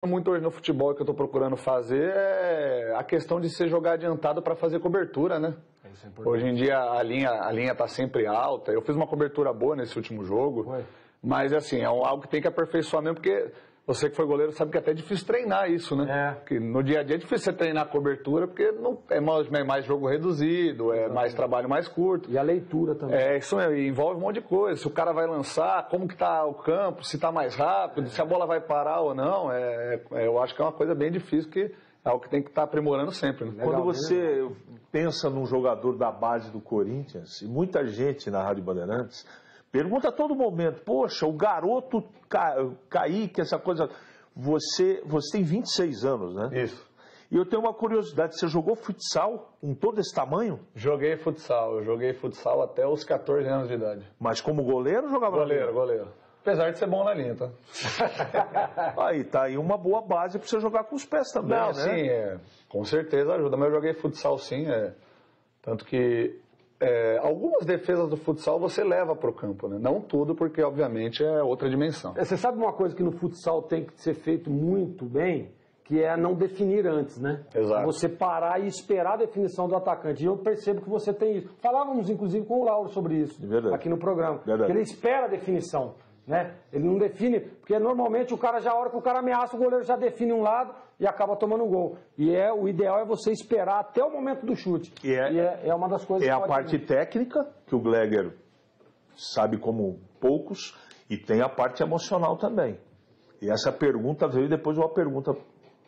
Muito hoje no futebol que eu estou procurando fazer é a questão de ser jogar adiantado para fazer cobertura, né? Hoje em dia a linha está sempre alta. Eu fiz uma cobertura boa nesse último jogo, mas assim, é algo que tem que aperfeiçoar mesmo, porque você que foi goleiro sabe que é até difícil treinar isso, né? Porque no dia a dia é difícil você treinar cobertura, porque não, é mais jogo reduzido, é mais trabalho mais curto. E a leitura também. Isso mesmo, envolve um monte de coisa. Se o cara vai lançar, como que tá o campo, se tá mais rápido, se a bola vai parar ou não, eu acho que é uma coisa bem difícil, que é algo que tem que estar aprimorando sempre. Né? Quando você pensa num jogador da base do Corinthians, e muita gente na Rádio Bandeirantes pergunta a todo momento, poxa, o garoto Kaique, essa coisa... Você tem 26 anos, né? Isso. E eu tenho uma curiosidade, você jogou futsal com todo esse tamanho? Joguei futsal até os 14 anos de idade. Mas como goleiro ou jogava? Goleiro. Apesar de ser bom na linha, tá? Aí tá aí uma boa base para você jogar com os pés também, não, né? Sim, com certeza ajuda. Mas eu joguei futsal sim, tanto que algumas defesas do futsal você leva para o campo, né? Não tudo, porque obviamente é outra dimensão. Você sabe uma coisa que no futsal tem que ser feito muito bem, que é não definir antes, né? Exato. Você parar e esperar a definição do atacante. E eu percebo que você tem isso. Falávamos inclusive com o Lauro sobre isso, aqui no programa. Ele espera a definição, né? Ele não define, porque normalmente a hora que o cara ameaça, o goleiro já define um lado e acaba tomando um gol. E o ideal é você esperar até o momento do chute. E é uma das coisas que a parte técnica, que o Gleger sabe como poucos, e tem a parte emocional também. E essa pergunta veio depois de uma pergunta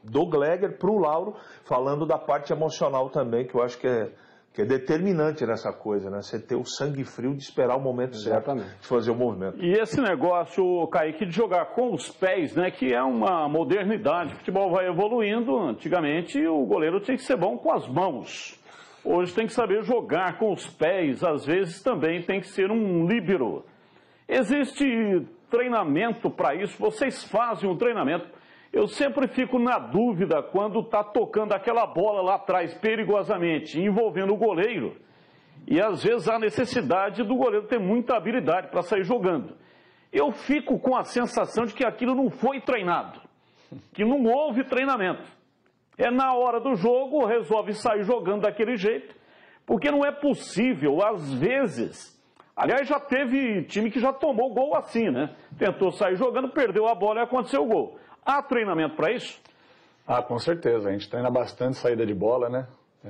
do Gleger para o Lauro, falando da parte emocional também, que eu acho que é determinante nessa coisa, né? Você ter o sangue frio de esperar o momento certo de fazer o movimento. E esse negócio, Kaique, de jogar com os pés, né? Que é uma modernidade. O futebol vai evoluindo. Antigamente o goleiro tinha que ser bom com as mãos. Hoje tem que saber jogar com os pés. Às vezes também tem que ser um líbero. Existe treinamento para isso? Vocês fazem um treinamento? Eu sempre fico na dúvida quando está tocando aquela bola lá atrás perigosamente, envolvendo o goleiro. E às vezes há necessidade do goleiro ter muita habilidade para sair jogando. Eu fico com a sensação de que aquilo não foi treinado, que não houve treinamento. É na hora do jogo, resolve sair jogando daquele jeito, porque não é possível, às vezes... Aliás, já teve time que já tomou gol assim, né? Tentou sair jogando, perdeu a bola e aconteceu o gol. Há treinamento para isso? Com certeza. A gente treina bastante saída de bola, né?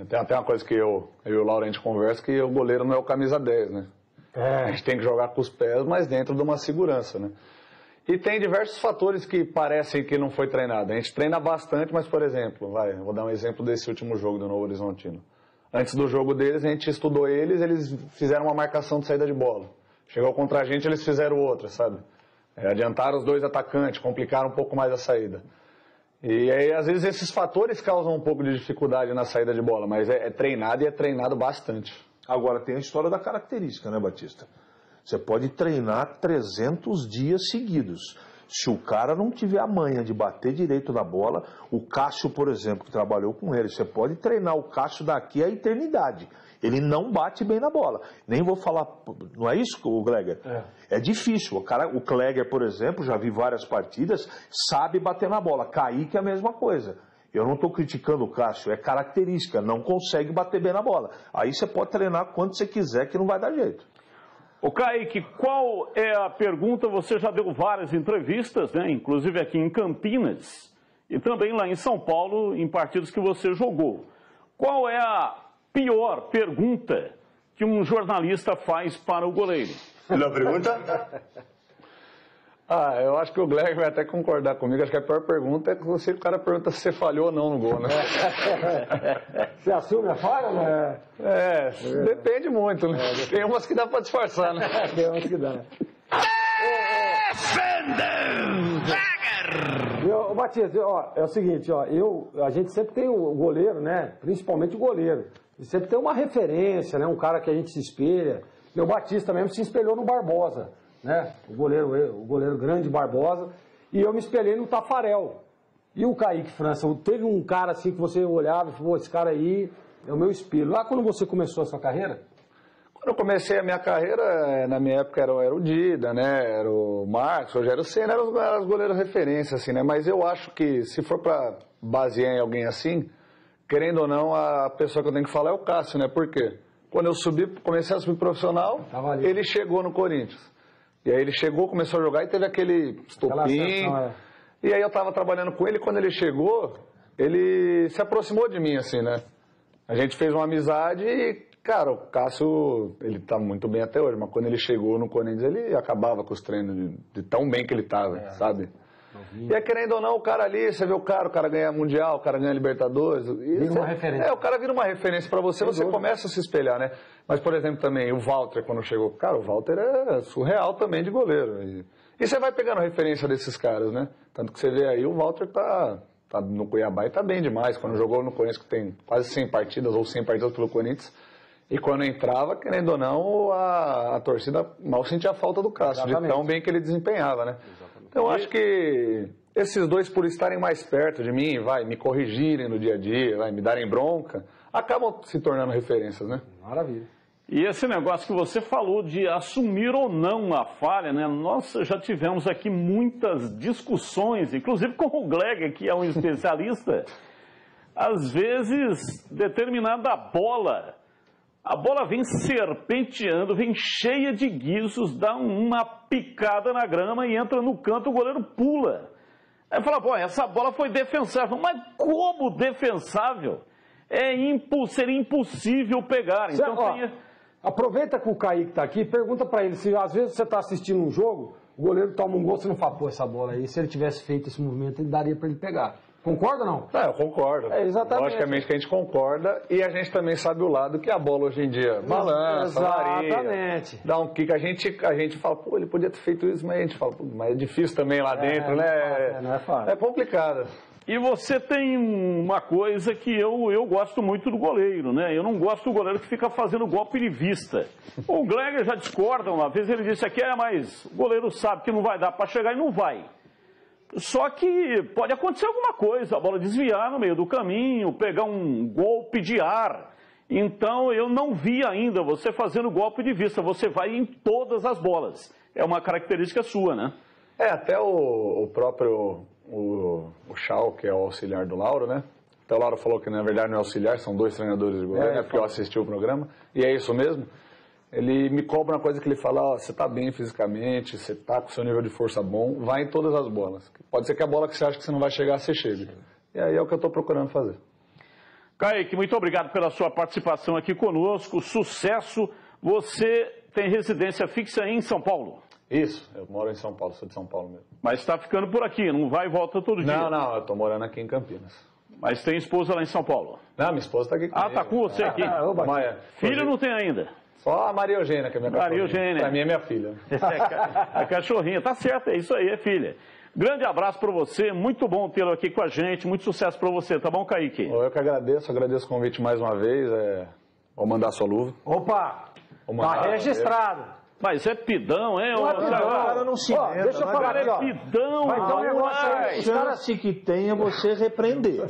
Tem até uma coisa que eu e o Lauro a gente conversa, que o goleiro não é o camisa 10, né? A gente tem que jogar com os pés, mas dentro de uma segurança, né? E tem diversos fatores que parecem que não foi treinado. A gente treina bastante, mas, por exemplo, vou dar um exemplo desse último jogo do Novo Horizontino. Antes do jogo deles, a gente estudou eles fizeram uma marcação de saída de bola. Chegou contra a gente, eles fizeram outra, sabe? Adiantaram os dois atacantes, complicaram um pouco mais a saída. E aí, às vezes, esses fatores causam um pouco de dificuldade na saída de bola, mas é treinado e é treinado bastante. Agora, tem a história da característica, né, Batista? Você pode treinar 300 dias seguidos. Se o cara não tiver a manha de bater direito na bola, o Cássio, por exemplo, que trabalhou com ele, você pode treinar o Cássio daqui à eternidade. Ele não bate bem na bola. Nem vou falar... Não é isso, o Gleger? É difícil. O Gleger, por exemplo, já vi várias partidas, sabe bater na bola. Kaique é a mesma coisa. Eu não estou criticando o Cássio, é característica. Não consegue bater bem na bola. Aí você pode treinar quanto você quiser, que não vai dar jeito. Ô Kaique, qual é a pergunta? Você já deu várias entrevistas, né? Inclusive aqui em Campinas e também lá em São Paulo, em partidos que você jogou. Qual é a pior pergunta que um jornalista faz para o goleiro? Melhor pergunta? Eu acho que o Gleger vai até concordar comigo. Acho que a pior pergunta é que o cara pergunta se você falhou ou não no gol, né? Você assume a falha, né? Depende muito, né? Tem umas que dá pra disfarçar, né? Tem umas que dá. Ô, Matias, é o seguinte, a gente sempre tem o goleiro, né? Principalmente o goleiro. E sempre tem uma referência, né? Um cara que a gente se espelha. E o Batista mesmo se espelhou no Barbosa, né? O goleiro grande Barbosa. E eu me espelhei no Tafarel. E o Kaique França, teve um cara assim que você olhava e falou, esse cara aí é o meu espelho. Lá quando você começou a sua carreira? Quando eu comecei a minha carreira, na minha época era o Dida, né? Era o Marcos, o Rogério Ceni, eram os goleiros referência, assim, né? Mas eu acho que se for para basear em alguém assim, querendo ou não, a pessoa que eu tenho que falar é o Cássio, né? Por quê? Quando eu comecei a subir profissional, ele chegou no Corinthians. E aí ele chegou, começou a jogar e teve aquele estopim. E aí eu tava trabalhando com ele, quando ele chegou, ele se aproximou de mim, assim, né? A gente fez uma amizade e, cara, o Cássio, ele tá muito bem até hoje, mas quando ele chegou no Corinthians, ele acabava com os treinos de tão bem que ele tava, sabe? E é querendo ou não, o cara ali, você vê o cara ganha Mundial, o cara ganha Libertadores. Vira uma referência. O cara vira uma referência pra você, você começa a se espelhar, né? Mas, por exemplo, também o Walter, quando chegou, cara, o Walter é surreal também de goleiro. E você vai pegando referência desses caras, né? Tanto que você vê aí, o Walter tá no Cuiabá e tá bem demais. Quando jogou no Corinthians, que tem quase 100 partidas ou 100 partidas pelo Corinthians, e quando entrava, querendo ou não, a torcida mal sentia a falta do Cássio, de tão bem que ele desempenhava, né? Então, eu acho que esses dois, por estarem mais perto de mim, me corrigirem no dia a dia, me darem bronca, acabam se tornando referências, né? Maravilha. E esse negócio que você falou de assumir ou não a falha, né? Nós já tivemos aqui muitas discussões, inclusive com o Gleger, que é um especialista. Às vezes, determinada bola, a bola vem serpenteando, vem cheia de guizos, dá uma picada na grama e entra no canto, o goleiro pula. Aí fala, pô, essa bola foi defensável. Mas como defensável? Seria impossível pegar. Então, aproveita que o Kaique está aqui, pergunta para ele se às vezes você está assistindo um jogo, o goleiro toma um gol, você não fala, pô, essa bola aí, se ele tivesse feito esse movimento, ele daria para ele pegar. Concorda ou não? Eu concordo. Exatamente. Logicamente que a gente concorda e a gente também sabe o lado que a bola hoje em dia balança, varia, dá um kick. A gente fala, pô, ele podia ter feito isso, mas a gente fala, pô, mas é difícil também lá dentro, né? Não é fácil. É complicado. E você tem uma coisa que eu gosto muito do goleiro, né? Eu não gosto do goleiro que fica fazendo golpe de vista. O Gleger já discorda uma vez, ele disse aqui, mas o goleiro sabe que não vai dar para chegar e não vai. Só que pode acontecer alguma coisa, a bola desviar no meio do caminho, pegar um golpe de ar. Então eu não vi ainda você fazendo golpe de vista, você vai em todas as bolas. É uma característica sua, né? Até o próprio o Chau, que é o auxiliar do Lauro, né? Até o Lauro falou que na verdade não é auxiliar, são dois treinadores de goleiro, né? Porque eu assisti o programa, e é isso mesmo. Ele me cobra uma coisa que ele fala, você está bem fisicamente, você está com seu nível de força bom, vai em todas as bolas. Pode ser que a bola que você acha que você não vai chegar, você chegue. E aí é o que eu estou procurando fazer. Kaique, muito obrigado pela sua participação aqui conosco, sucesso. Você tem residência fixa em São Paulo? Isso, eu moro em São Paulo, sou de São Paulo mesmo. Mas está ficando por aqui, não vai e volta todo dia? Não, eu estou morando aqui em Campinas. Mas tem esposa lá em São Paulo? Não, minha esposa está aqui comigo. Está com você aqui? Filho não tem ainda? Só a Maria Eugênia, que é minha cachorrinha. Maria Eugênia. Pra mim é minha filha. A cachorrinha, tá certo, é isso aí, é filha. Grande abraço para você, muito bom tê-lo aqui com a gente, muito sucesso para você, tá bom, Kaique? Eu que agradeço o convite mais uma vez, vou mandar a sua luva. Opa, tá registrado. Mas é pidão, hein? O cara não se inventa. Deixa eu falar aqui, ó. Pidão, vai ter um negócio aí. A chance que tem é você repreender.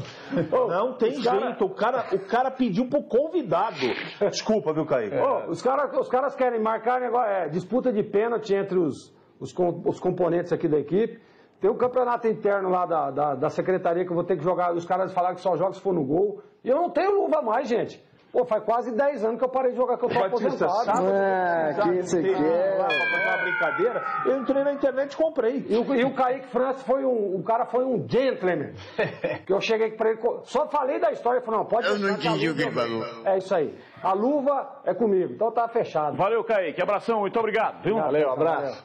Não tem jeito. O cara pediu pro convidado. Desculpa, viu, Kaique? Os caras querem marcar negócio, disputa de pênalti entre os componentes aqui da equipe. Tem um campeonato interno lá da secretaria que eu vou ter que jogar. Os caras falaram que só joga se for no gol. E eu não tenho luva mais, gente. Pô, faz quase 10 anos que eu parei de jogar, que eu tô aposentado. Que isso aqui é uma brincadeira. Eu entrei na internet e comprei. E o Kaique França o cara foi um gentleman. Que eu cheguei pra ele, só falei da história e falei, não, pode... Eu não entendi o que ele falou. É isso aí. A luva é comigo, então tá fechado. Valeu, Kaique. Abração, muito obrigado. Viu? Valeu, abraço.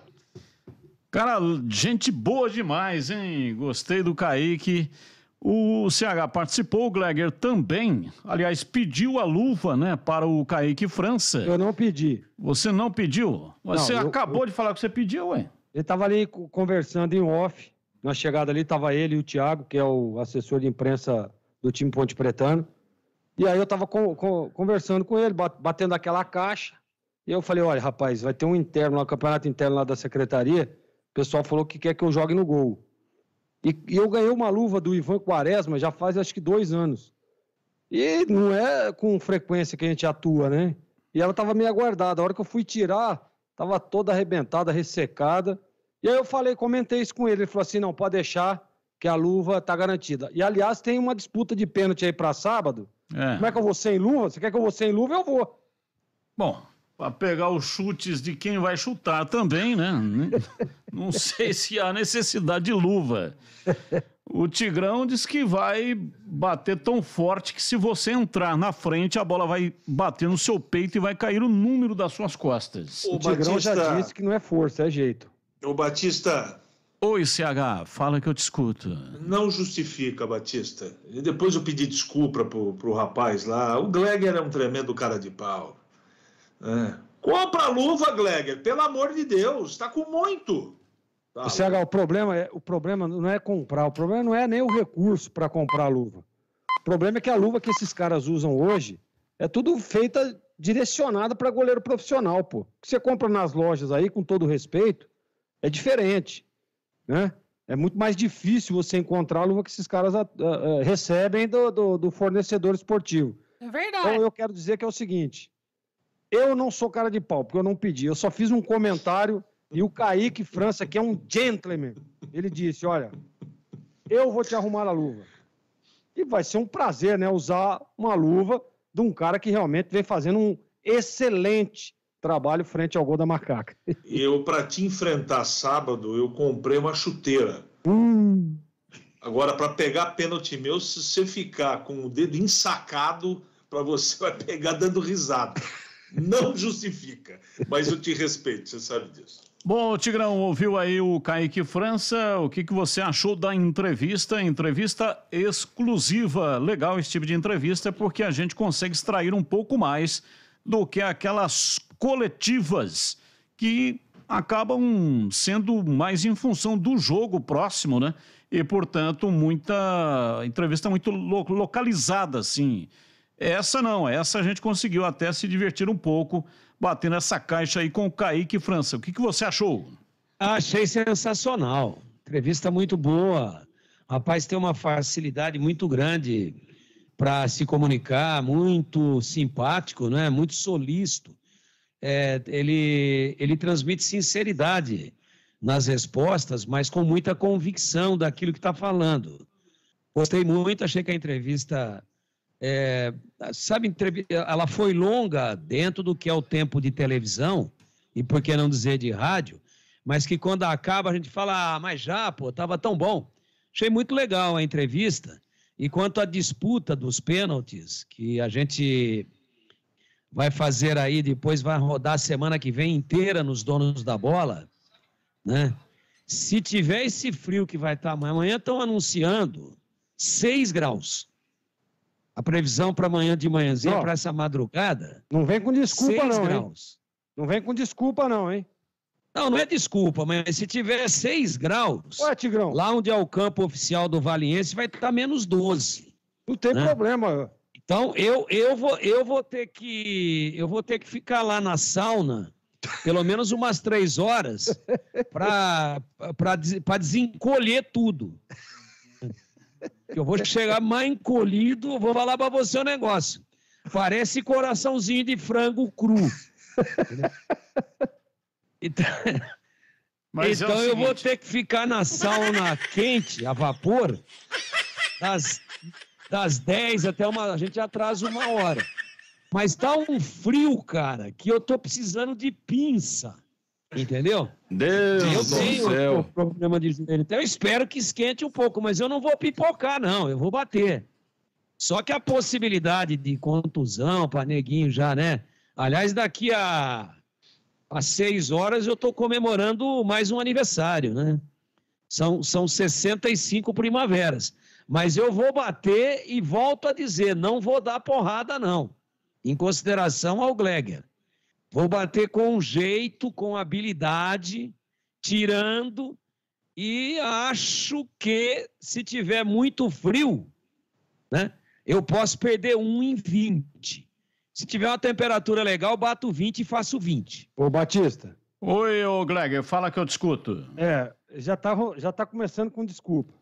Cara, gente boa demais, hein? Gostei do Kaique. O CH participou, o Gleger também. Aliás, pediu a luva, né, para o Kaique França. Eu não pedi. Você não pediu? Você acabou de falar que você pediu, ué. Ele estava ali conversando em off. Na chegada ali estava ele e o Thiago, que é o assessor de imprensa do time Ponte Pretano. E aí eu estava conversando com ele, batendo aquela caixa. E eu falei, olha, rapaz, vai ter um interno, um campeonato interno lá da secretaria. O pessoal falou que quer que eu jogue no gol. E eu ganhei uma luva do Ivan Quaresma já faz acho que 2 anos. E não é com frequência que a gente atua, né? e ela tava meio aguardada. A hora que eu fui tirar, tava toda arrebentada, ressecada. E aí eu comentei isso com ele. Ele falou assim, não, pode deixar que a luva tá garantida. E, aliás, tem uma disputa de pênalti aí para sábado. Como é que eu vou sem luva? Você quer que eu vou sem luva? Eu vou. Bom, para pegar os chutes de quem vai chutar também, né? Não sei se há necessidade de luva. O Tigrão diz que vai bater tão forte que se você entrar na frente, a bola vai bater no seu peito e vai cair o número das suas costas. O Tigrão já disse que não é força, é jeito. Ô, Batista... Oi, CH, fala que eu te escuto. Não justifica, Batista. E depois eu pedi desculpa pro rapaz lá. O Gleger é um tremendo cara de pau. Compra a luva, Gleger, pelo amor de Deus, tá com muito. Tá, CH, o problema não é comprar, o problema não é nem o recurso para comprar a luva. O problema é que a luva que esses caras usam hoje é tudo feita, direcionada para goleiro profissional, pô. O que você compra nas lojas aí, com todo respeito, é diferente, né? É muito mais difícil você encontrar a luva que esses caras recebem do fornecedor esportivo. É verdade. Então eu quero dizer que é o seguinte, eu não sou cara de pau, porque eu não pedi, eu só fiz um comentário e o Kaique França, que é um gentleman, ele disse, olha, eu vou te arrumar a luva. E vai ser um prazer, né, usar uma luva de um cara que realmente vem fazendo um excelente trabalho frente ao gol da Macaca. Eu, para te enfrentar sábado, eu comprei uma chuteira. Agora, para pegar pênalti meu, se você ficar com o dedo ensacado, para você vai pegar dando risada. Não justifica, mas eu te respeito, você sabe disso. Bom, Tigrão, ouviu aí o Kaique França, o que você achou da entrevista? Entrevista exclusiva, legal esse tipo de entrevista, porque a gente consegue extrair um pouco mais do que aquelas coletivas que acabam sendo mais em função do jogo próximo, né? E, portanto, muita entrevista muito localizada, assim. Essa não, essa a gente conseguiu até se divertir um pouco, batendo essa caixa aí com o Kaique França. O que você achou? Achei sensacional. Entrevista muito boa. O rapaz tem uma facilidade muito grande para se comunicar, muito simpático, né? Muito solícito. Ele transmite sinceridade nas respostas, mas com muita convicção daquilo que está falando. Gostei muito, achei que a entrevista... ela foi longa dentro do que é o tempo de televisão, e por que não dizer de rádio, mas que quando acaba a gente fala, mas já, pô, tava tão bom. Achei muito legal a entrevista. E quanto à disputa dos pênaltis, que a gente vai fazer aí, depois vai rodar a semana que vem inteira nos donos da bola, né? Se tiver esse frio que vai estar amanhã, estão anunciando 6 graus. A previsão para amanhã de manhãzinha, para essa madrugada... Não vem com desculpa, 6 não, graus. Hein? Não vem com desculpa, não, hein? Não, não é desculpa, mas se tiver 6 graus... Ué, Tigrão. Lá onde é o campo oficial do Valiense, vai estar menos 12. Não tem problema. Então, eu vou ter que ficar lá na sauna pelo menos umas 3 horas para desencolher tudo. Eu vou chegar mais encolhido, vou falar para você um negócio. Parece coraçãozinho de frango cru. Então eu vou ter que ficar na sauna quente, a vapor, das 10 até a gente atrasa 1 hora. Mas tá um frio, cara, que eu tô precisando de pinça. Entendeu? Deus do céu. Eu tenho problema de joelho. Então eu espero que esquente um pouco, mas eu não vou pipocar, não. Eu vou bater. Só que a possibilidade de contusão para neguinho já, né? Aliás, daqui a 6 horas eu tô comemorando mais um aniversário, né? São 65 primaveras. Mas eu vou bater e volto a dizer, não vou dar porrada, não. Em consideração ao Gleger. Vou bater com jeito, com habilidade, tirando, e acho que se tiver muito frio, né, eu posso perder 1 em 20. Se tiver uma temperatura legal, bato 20 e faço 20. Ô, Batista. Oi, ô Gleger, fala que eu te escuto. Já tá começando com desculpa.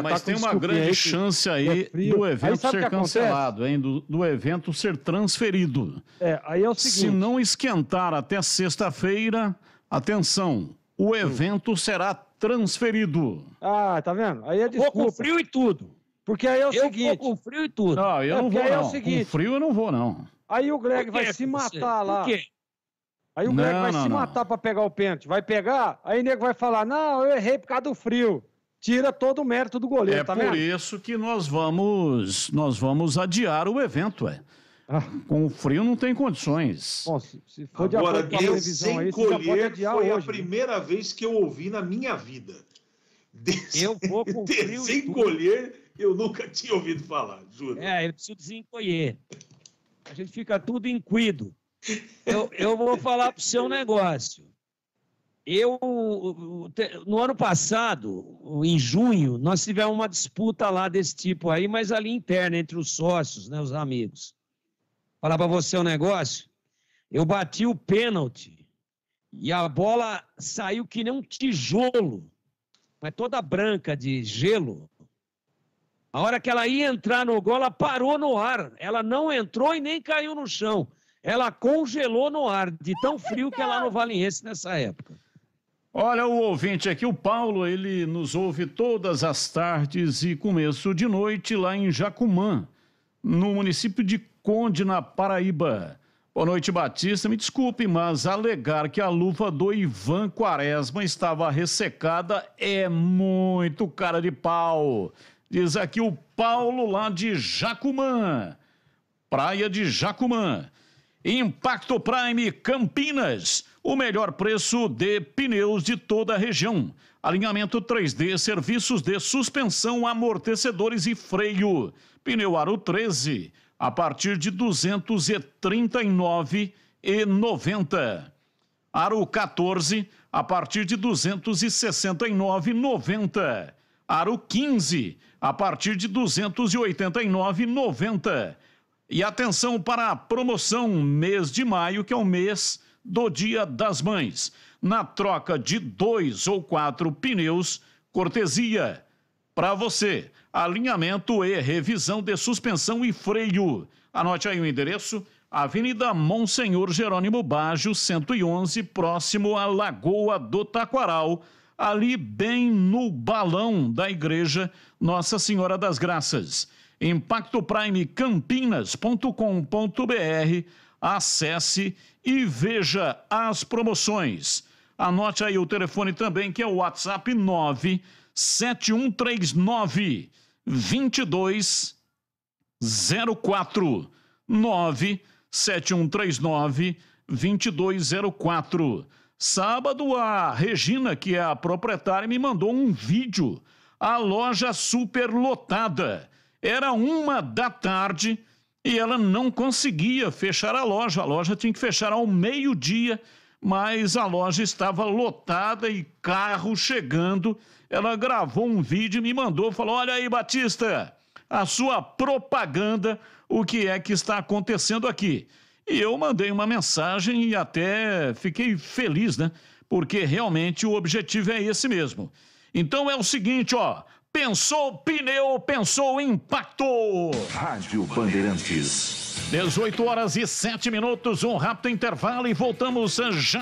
Mas tem uma grande chance aí do evento ser cancelado, hein? Do evento ser transferido. Aí é o seguinte... Se não esquentar até sexta-feira, atenção, o evento será transferido. Tá vendo? Aí é desculpa. Vou com frio e tudo. Porque aí é o seguinte... Eu vou com frio e tudo. Não, eu não vou, aí não. É o seguinte, com frio eu não vou, não. Aí o Greg vai se matar lá. Por quê? Aí o Greg vai se matar pra pegar o pênalti. Vai pegar, aí o nego vai falar, não, eu errei por causa do frio. Tira todo o mérito do goleiro, tá vendo? É por isso que nós vamos adiar o evento, Com o frio não tem condições. Bom, se for de agora, acordo com a previsão aí, colher, você já pode adiar foi hoje, a primeira vez que eu ouvi na minha vida. Eu vou com frio sem colher, eu nunca tinha ouvido falar, juro. Ele precisa desencolher. A gente fica tudo inquido. Eu vou falar pro seu negócio. No ano passado, em junho, nós tivemos uma disputa lá desse tipo aí, mas ali interna, entre os sócios, né, os amigos. Falar para você um negócio, eu bati o pênalti e a bola saiu que nem um tijolo, mas toda branca de gelo. A hora que ela ia entrar no gol, ela parou no ar. Ela não entrou e nem caiu no chão. Ela congelou no ar, de tão frio que é lá no Valiense nessa época. Olha o ouvinte aqui, o Paulo, ele nos ouve todas as tardes e começo de noite lá em Jacumã, no município de Conde, na Paraíba. Boa noite, Batista. Me desculpe, mas alegar que a luva do Ivan Quaresma estava ressecada é muito cara de pau. Diz aqui o Paulo lá de Jacumã, praia de Jacumã. Impacto Prime Campinas, o melhor preço de pneus de toda a região. Alinhamento 3D, serviços de suspensão, amortecedores e freio. Pneu Aro 13, a partir de R$ 239,90. Aro 14, a partir de R$ 269,90. Aro 15, a partir de R$ 289,90. E atenção para a promoção mês de maio, que é o mês do Dia das Mães. Na troca de 2 ou 4 pneus, cortesia para você. Alinhamento e revisão de suspensão e freio. Anote aí o endereço: Avenida Monsenhor Jerônimo Baggio, 111, próximo à Lagoa do Taquaral, ali bem no balão da Igreja Nossa Senhora das Graças. impactoprimecampinas.com.br. Acesse e veja as promoções. Anote aí o telefone também, que é o WhatsApp 97139 2204. 97139 2204. Sábado, a Regina, que é a proprietária, me mandou um vídeo. A loja super lotada. Era 1h e ela não conseguia fechar a loja tinha que fechar ao meio-dia, mas a loja estava lotada e carro chegando. Ela gravou um vídeo e me mandou, falou: olha aí, Batista, a sua propaganda, o que é que está acontecendo aqui? E eu mandei uma mensagem e até fiquei feliz, né? Porque realmente o objetivo é esse mesmo. Então é o seguinte, ó. Pensou pneu, pensou impacto. Rádio Bandeirantes. 18h07, um rápido intervalo e voltamos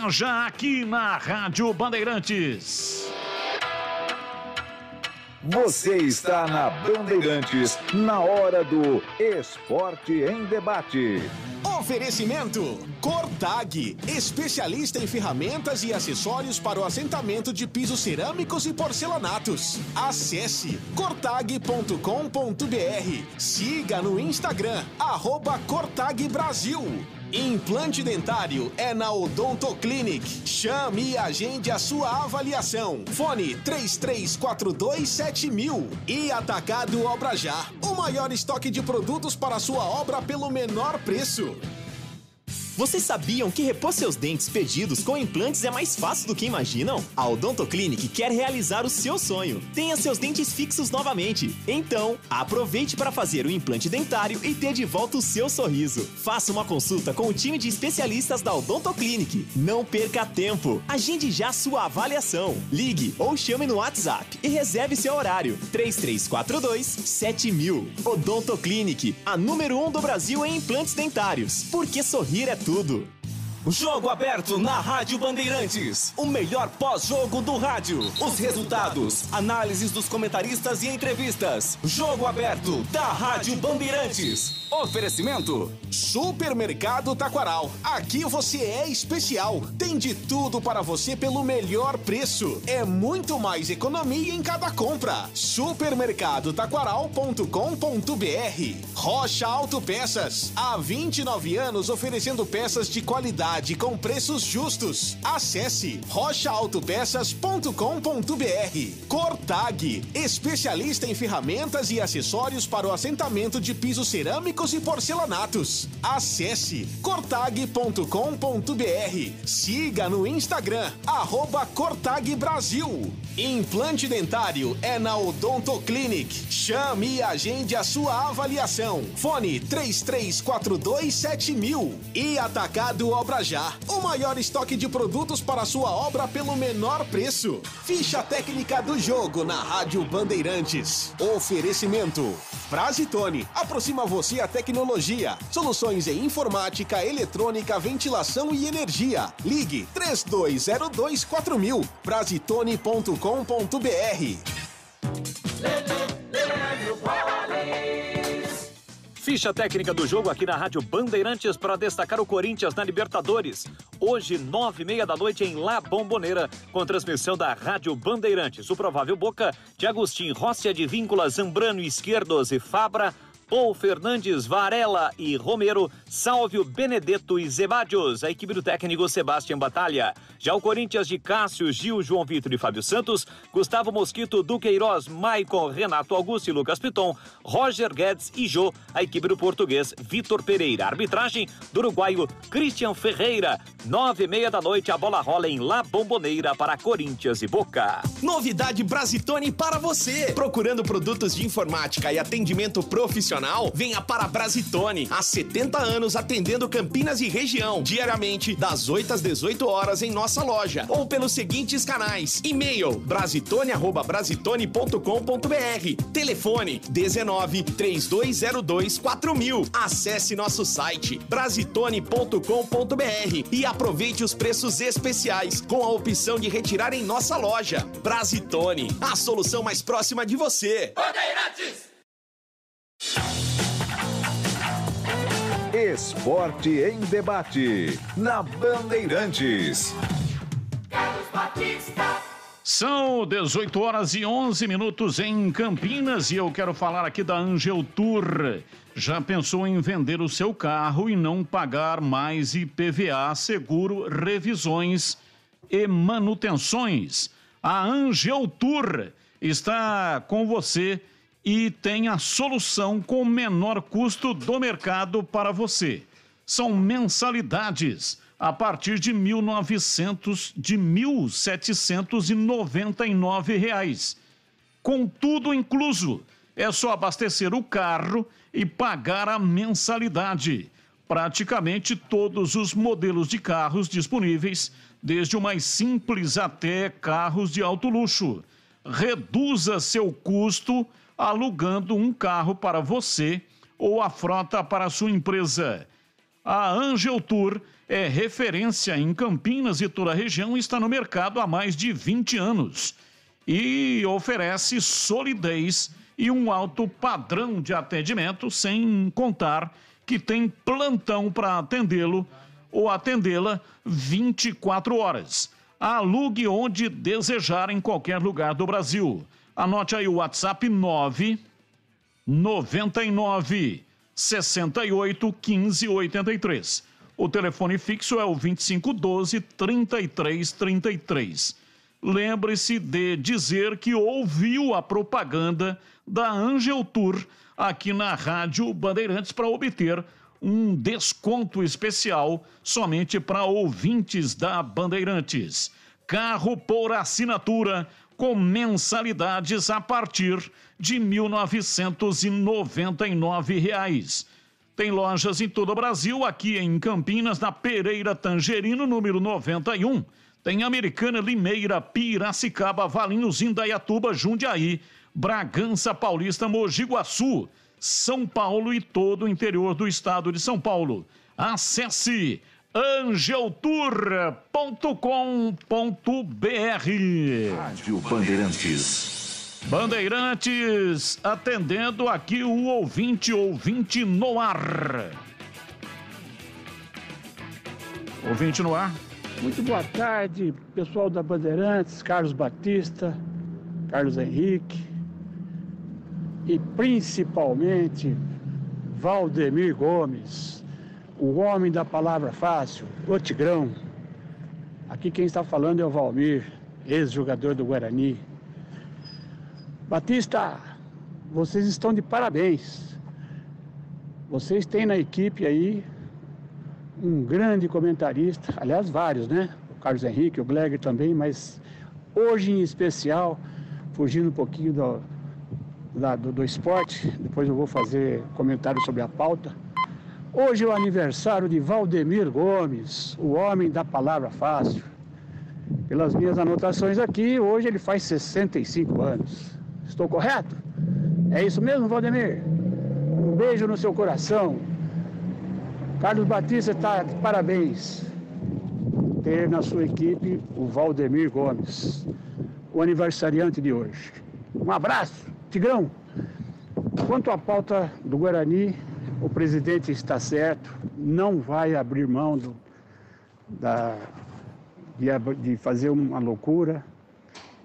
já aqui na Rádio Bandeirantes. Você está na Bandeirantes, na hora do Esporte em Debate. Oferecimento Cortag, especialista em ferramentas e acessórios para o assentamento de pisos cerâmicos e porcelanatos. Acesse cortag.com.br. Siga no Instagram, @Cortag Brasil. Implante dentário é na Odontoclinic. Chame e agende a sua avaliação. Fone 33427000. E Atacado Obra Já, o maior estoque de produtos para a sua obra pelo menor preço. Vocês sabiam que repor seus dentes perdidos com implantes é mais fácil do que imaginam? A Odontoclinic quer realizar o seu sonho. Tenha seus dentes fixos novamente. Então, aproveite para fazer o implante dentário e ter de volta o seu sorriso. Faça uma consulta com o time de especialistas da Odontoclinic. Não perca tempo. Agende já sua avaliação. Ligue ou chame no WhatsApp e reserve seu horário. 3342-7000. Odontoclinic, a número 1 do Brasil em implantes dentários. Porque sorrir é tudo. Jogo aberto na Rádio Bandeirantes. O melhor pós-jogo do rádio. Os resultados, análises dos comentaristas e entrevistas. Jogo aberto da Rádio Bandeirantes. Oferecimento Supermercado Taquaral. Aqui você é especial. Tem de tudo para você pelo melhor preço. É muito mais economia em cada compra. Supermercadotaquaral.com.br. Rocha Autopeças. Há 29 anos oferecendo peças de qualidade com preços justos. Acesse rochaautopeças.com.br. Cortag, especialista em ferramentas e acessórios para o assentamento de pisos cerâmicos e porcelanatos. Acesse cortag.com.br. Siga no Instagram, @CortagBrasil. Implante dentário é na Odontoclinic. Chame e agende a sua avaliação. Fone 3342-7000. E Atacado Obra Já, o maior estoque de produtos para a sua obra pelo menor preço. Ficha técnica do jogo na Rádio Bandeirantes. Oferecimento Brasitone, aproxima você a tecnologia. Soluções em informática, eletrônica, ventilação e energia. Ligue 3202-4000. Brasitone.com.br. Ficha técnica do jogo aqui na Rádio Bandeirantes para destacar o Corinthians na Libertadores. Hoje, 9h30 da noite em La Bombonera, com transmissão da Rádio Bandeirantes. O provável Boca de Agustin, Rossi, Advíncula, Zambrano, Izquierdos e Fabra, Paul, Fernandes, Varela e Romero, Sálvio, Benedetto e Zebadios, a equipe do técnico Sebastião Batalha. Já o Corinthians de Cássio, Gil, João Vitor e Fábio Santos, Gustavo Mosquito, Duqueiroz, Maicon, Renato Augusto e Lucas Piton, Roger Guedes e Jô, a equipe do português Vitor Pereira. Arbitragem do uruguaio Christian Ferreira. 9h30 da noite, a bola rola em La Bombonera para Corinthians e Boca. Novidade Brasitone para você. Procurando produtos de informática e atendimento profissional? Venha para a Brasitone. Há 70 anos atendendo Campinas e região. Diariamente, das 8 às 18 horas em nossa loja. Ou pelos seguintes canais. E-mail brasitone@brasitone.com.br. Telefone 19 3202 4000. Acesse nosso site brasitone.com.br e aproveite os preços especiais com a opção de retirar em nossa loja. Brasitone, a solução mais próxima de você. Bandeirantes! Esporte em debate, na Bandeirantes. Carlos Batista. São 18 horas e 11 minutos em Campinas e eu quero falar aqui da Angel Tour. Já pensou em vender o seu carro e não pagar mais IPVA, seguro, revisões e manutenções? A Angel Tour está com você e tem a solução com o menor custo do mercado para você. São mensalidades a partir de R$ 1.799. Com tudo incluso, é só abastecer o carro e pagar a mensalidade. Praticamente todos os modelos de carros disponíveis, desde o mais simples até carros de alto luxo. Reduza seu custo alugando um carro para você ou a frota para a sua empresa. A Angel Tour é referência em Campinas e toda a região, está no mercado há mais de 20 anos e oferece solidez e um alto padrão de atendimento, sem contar que tem plantão para atendê-lo ou atendê-la 24 horas. Alugue onde desejar em qualquer lugar do Brasil. Anote aí o WhatsApp 999 68 15 83. O telefone fixo é o 2512 3333. Lembre-se de dizer que ouviu a propaganda da Angel Tour aqui na Rádio Bandeirantes para obter um desconto especial somente para ouvintes da Bandeirantes. Carro por assinatura com mensalidades a partir de R$ 1.999. Tem lojas em todo o Brasil, aqui em Campinas, na Pereira Tangerino, número 91. Tem Americana, Limeira, Piracicaba, Valinhos, Indaiatuba, Jundiaí, Bragança Paulista, Mogi Guaçu, São Paulo e todo o interior do estado de São Paulo. Acesse angeltour.com.br. Rádio Bandeirantes. Bandeirantes atendendo aqui o ouvinte no ar. Ouvinte no ar. Muito boa tarde, pessoal da Bandeirantes, Carlos Batista, Carlos Henrique e principalmente Valdemir Gomes, o homem da palavra fácil, o Tigrão. Aqui quem está falando é o Valmir, ex-jogador do Guarani. Batista, vocês estão de parabéns. Vocês têm na equipe aí um grande comentarista, aliás, vários, né? O Carlos Henrique, o Gleger também, mas hoje em especial, fugindo um pouquinho do esporte, depois eu vou fazer comentário sobre a pauta. Hoje é o aniversário de Valdemir Gomes, o homem da palavra fácil. Pelas minhas anotações aqui, hoje ele faz 65 anos. Estou correto? É isso mesmo, Valdemir? Um beijo no seu coração. Carlos Batista está de parabéns ter na sua equipe o Valdemir Gomes, o aniversariante de hoje. Um abraço, Tigrão. Quanto à pauta do Guarani, o presidente está certo, não vai abrir mão de fazer uma loucura.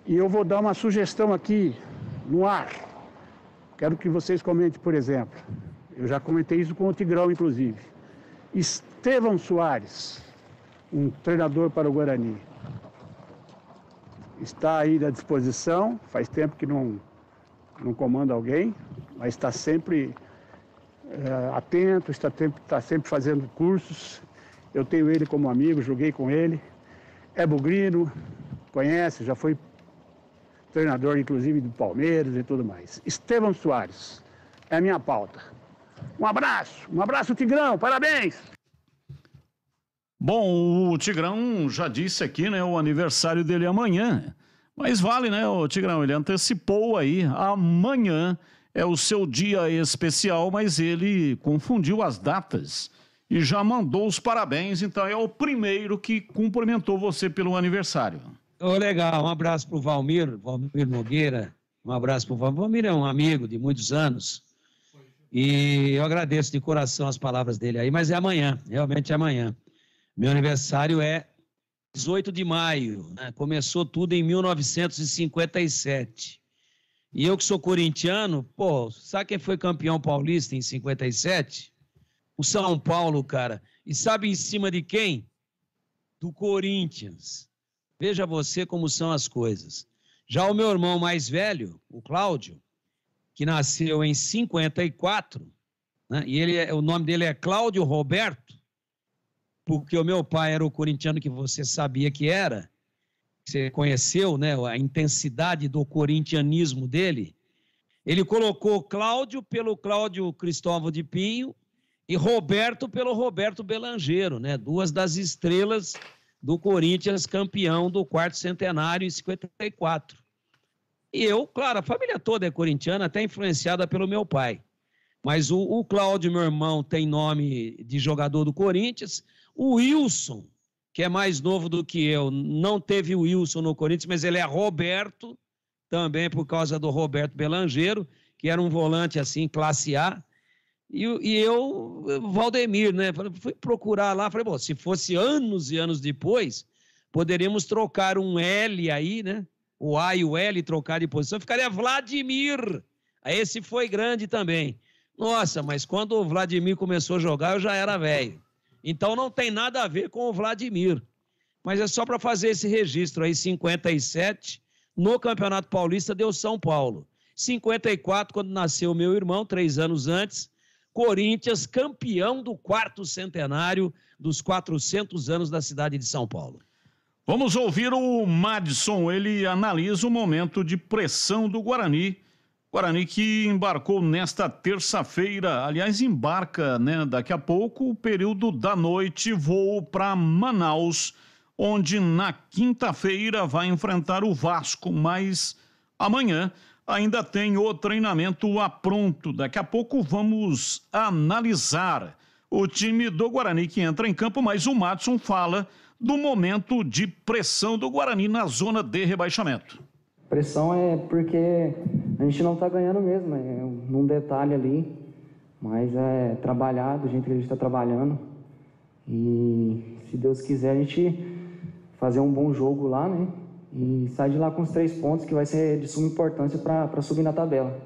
E eu vou dar uma sugestão aqui no ar. Quero que vocês comentem, por exemplo. Eu já comentei isso com o Tigrão, inclusive. Estevão Soares, um treinador para o Guarani. Está aí à disposição, faz tempo que não comanda alguém, mas está sempre atento, está sempre fazendo cursos. Eu tenho ele como amigo, joguei com ele. É bugrino, conhece, já foi treinador inclusive do Palmeiras e tudo mais. Estevão Soares, é a minha pauta. Um abraço Tigrão, parabéns! Bom, o Tigrão já disse aqui, né, o aniversário dele é amanhã, mas vale, né, o Tigrão, ele antecipou aí, amanhã é o seu dia especial, mas ele confundiu as datas e já mandou os parabéns, então é o primeiro que cumprimentou você pelo aniversário. Legal, um abraço pro Valmir Nogueira, um abraço pro Valmir. Valmir é um amigo de muitos anos e eu agradeço de coração as palavras dele aí, mas é amanhã, realmente é amanhã. Meu aniversário é 18 de maio, né? Começou tudo em 1957. E eu que sou corintiano, sabe quem foi campeão paulista em 57? O São Paulo, cara. E sabe em cima de quem? Do Corinthians. Veja você como são as coisas. Já o meu irmão mais velho, o Cláudio, que nasceu em 54, né? E o nome dele é Cláudio Roberto, porque o meu pai era o corintiano que você sabia que era, você conheceu, né, a intensidade do corintianismo dele. Ele colocou Cláudio pelo Cláudio Cristóvão de Pinho e Roberto pelo Roberto Belangeiro, né, duas das estrelas do Corinthians, campeão do quarto centenário em 54. E eu, claro, a família toda é corintiana, até influenciada pelo meu pai. Mas o Cláudio, meu irmão, tem nome de jogador do Corinthians. O Wilson, que é mais novo do que eu, não teve o Wilson no Corinthians, mas ele é Roberto, também por causa do Roberto Belangeiro, que era um volante assim, classe A. E eu, Valdemir, né? Fui procurar lá, falei, bom, se fosse anos e anos depois, poderíamos trocar um L aí, né? O A e o L trocar de posição, ficaria Vladimir. Esse foi grande também. Nossa, mas quando o Vladimir começou a jogar, eu já era velho. Então não tem nada a ver com o Vladimir. Mas é só para fazer esse registro aí, 57, no Campeonato Paulista deu São Paulo. 54, quando nasceu meu irmão, 3 anos antes, Corinthians, campeão do 4º centenário dos 400 anos da cidade de São Paulo. Vamos ouvir o Madison, ele analisa o momento de pressão do Guarani. Guarani que embarcou nesta terça-feira, aliás, embarca, né, daqui a pouco, o período da noite, voo para Manaus, onde na quinta-feira vai enfrentar o Vasco, mas amanhã ainda tem o treinamento a pronto. Daqui a pouco vamos analisar o time do Guarani que entra em campo, mas o Madison fala do momento de pressão do Guarani na zona de rebaixamento. Pressão é porque a gente não está ganhando mesmo, é num detalhe ali, mas é trabalhar do jeito que a gente está trabalhando e se Deus quiser a gente fazer um bom jogo lá, né? E sair de lá com os 3 pontos que vai ser de suma importância para subir na tabela.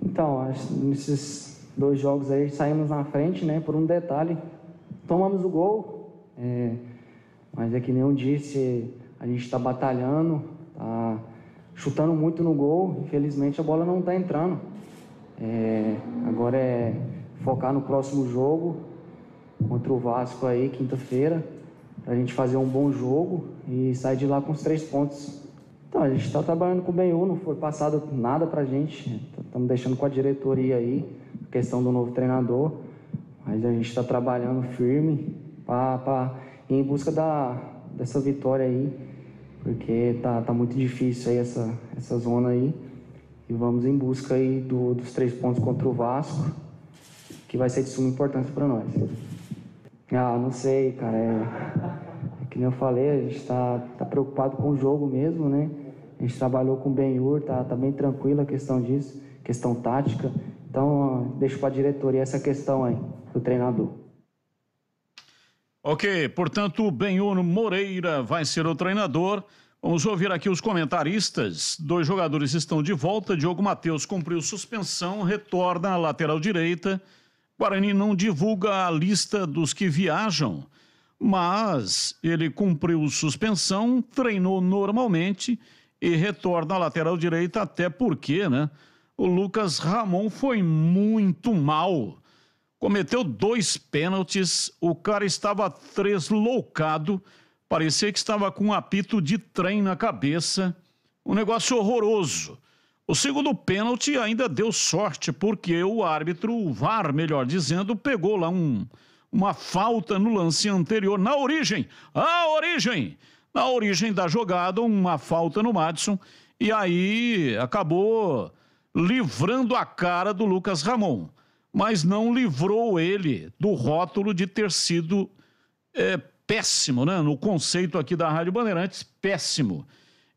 Então, nesses 2 jogos aí saímos na frente, né? Por um detalhe, tomamos o gol, mas é que nem eu disse, a gente está batalhando, tá chutando muito no gol, infelizmente a bola não está entrando. Agora é focar no próximo jogo contra o Vasco aí, quinta-feira, para a gente fazer um bom jogo e sair de lá com os 3 pontos. Então, a gente está trabalhando com o Benhu, não foi passado nada para a gente, estamos deixando com a diretoria aí, a questão do novo treinador, mas a gente está trabalhando firme para ir em busca dessa vitória aí, porque tá muito difícil aí essa zona aí, e vamos em busca aí dos 3 pontos contra o Vasco, que vai ser de suma importância para nós. Não sei, cara, é que nem eu falei, a gente tá preocupado com o jogo mesmo, né? A gente trabalhou com o Benhur, tá bem tranquilo a questão disso, questão tática, então deixo para a diretoria essa questão aí, do treinador. Ok, portanto, o Benhur Moreira vai ser o treinador. Vamos ouvir aqui os comentaristas. 2 jogadores estão de volta. Diogo Matheus cumpriu suspensão, retorna à lateral direita. Guarani não divulga a lista dos que viajam, mas ele cumpriu suspensão, treinou normalmente e retorna à lateral direita, até porque, né, o Lucas Ramon foi muito mal. Cometeu 2 pênaltis, o cara estava tresloucado, parecia que estava com um apito de trem na cabeça, um negócio horroroso. O segundo pênalti ainda deu sorte, porque o árbitro, o VAR, melhor dizendo, pegou lá uma falta no lance anterior, na origem da jogada, uma falta no Madison, e aí acabou livrando a cara do Lucas Ramon. Mas não livrou ele do rótulo de ter sido péssimo, né? No conceito aqui da Rádio Bandeirantes, péssimo.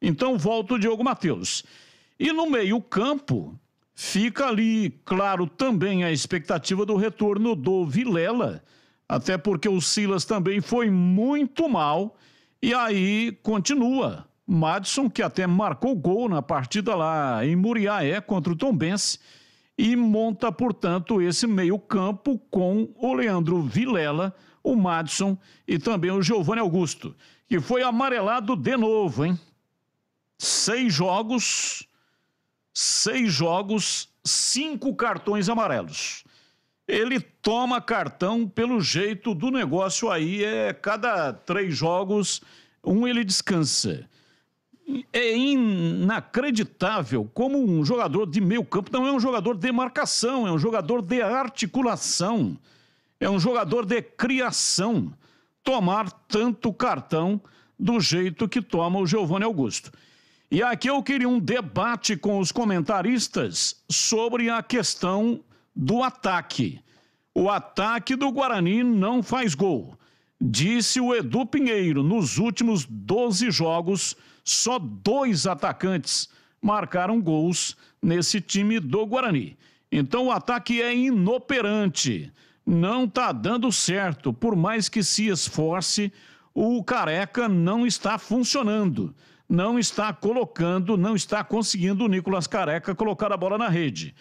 Então volta o Diogo Matheus. E no meio-campo fica ali, claro, também a expectativa do retorno do Vilela, até porque o Silas também foi muito mal, e aí continua. Madison, que até marcou gol na partida lá em Muriaé contra o Tombense, e monta, portanto, esse meio-campo com o Leandro Vilela, o Madison e também o Giovanni Augusto, que foi amarelado de novo, hein? 6 jogos, 5 cartões amarelos. Ele toma cartão pelo jeito do negócio aí, cada 3 jogos, ele descansa. É inacreditável como um jogador de meio campo não é um jogador de marcação, é um jogador de articulação, é um jogador de criação, tomar tanto cartão do jeito que toma o Giovanni Augusto. E aqui eu queria um debate com os comentaristas sobre a questão do ataque. O ataque do Guarani não faz gol. Disse o Edu Pinheiro, nos últimos 12 jogos, só 2 atacantes marcaram gols nesse time do Guarani. Então o ataque é inoperante, não está dando certo. Por mais que se esforce, o Careca não está funcionando, não está conseguindo o Nicolas Careca colocar a bola na rede.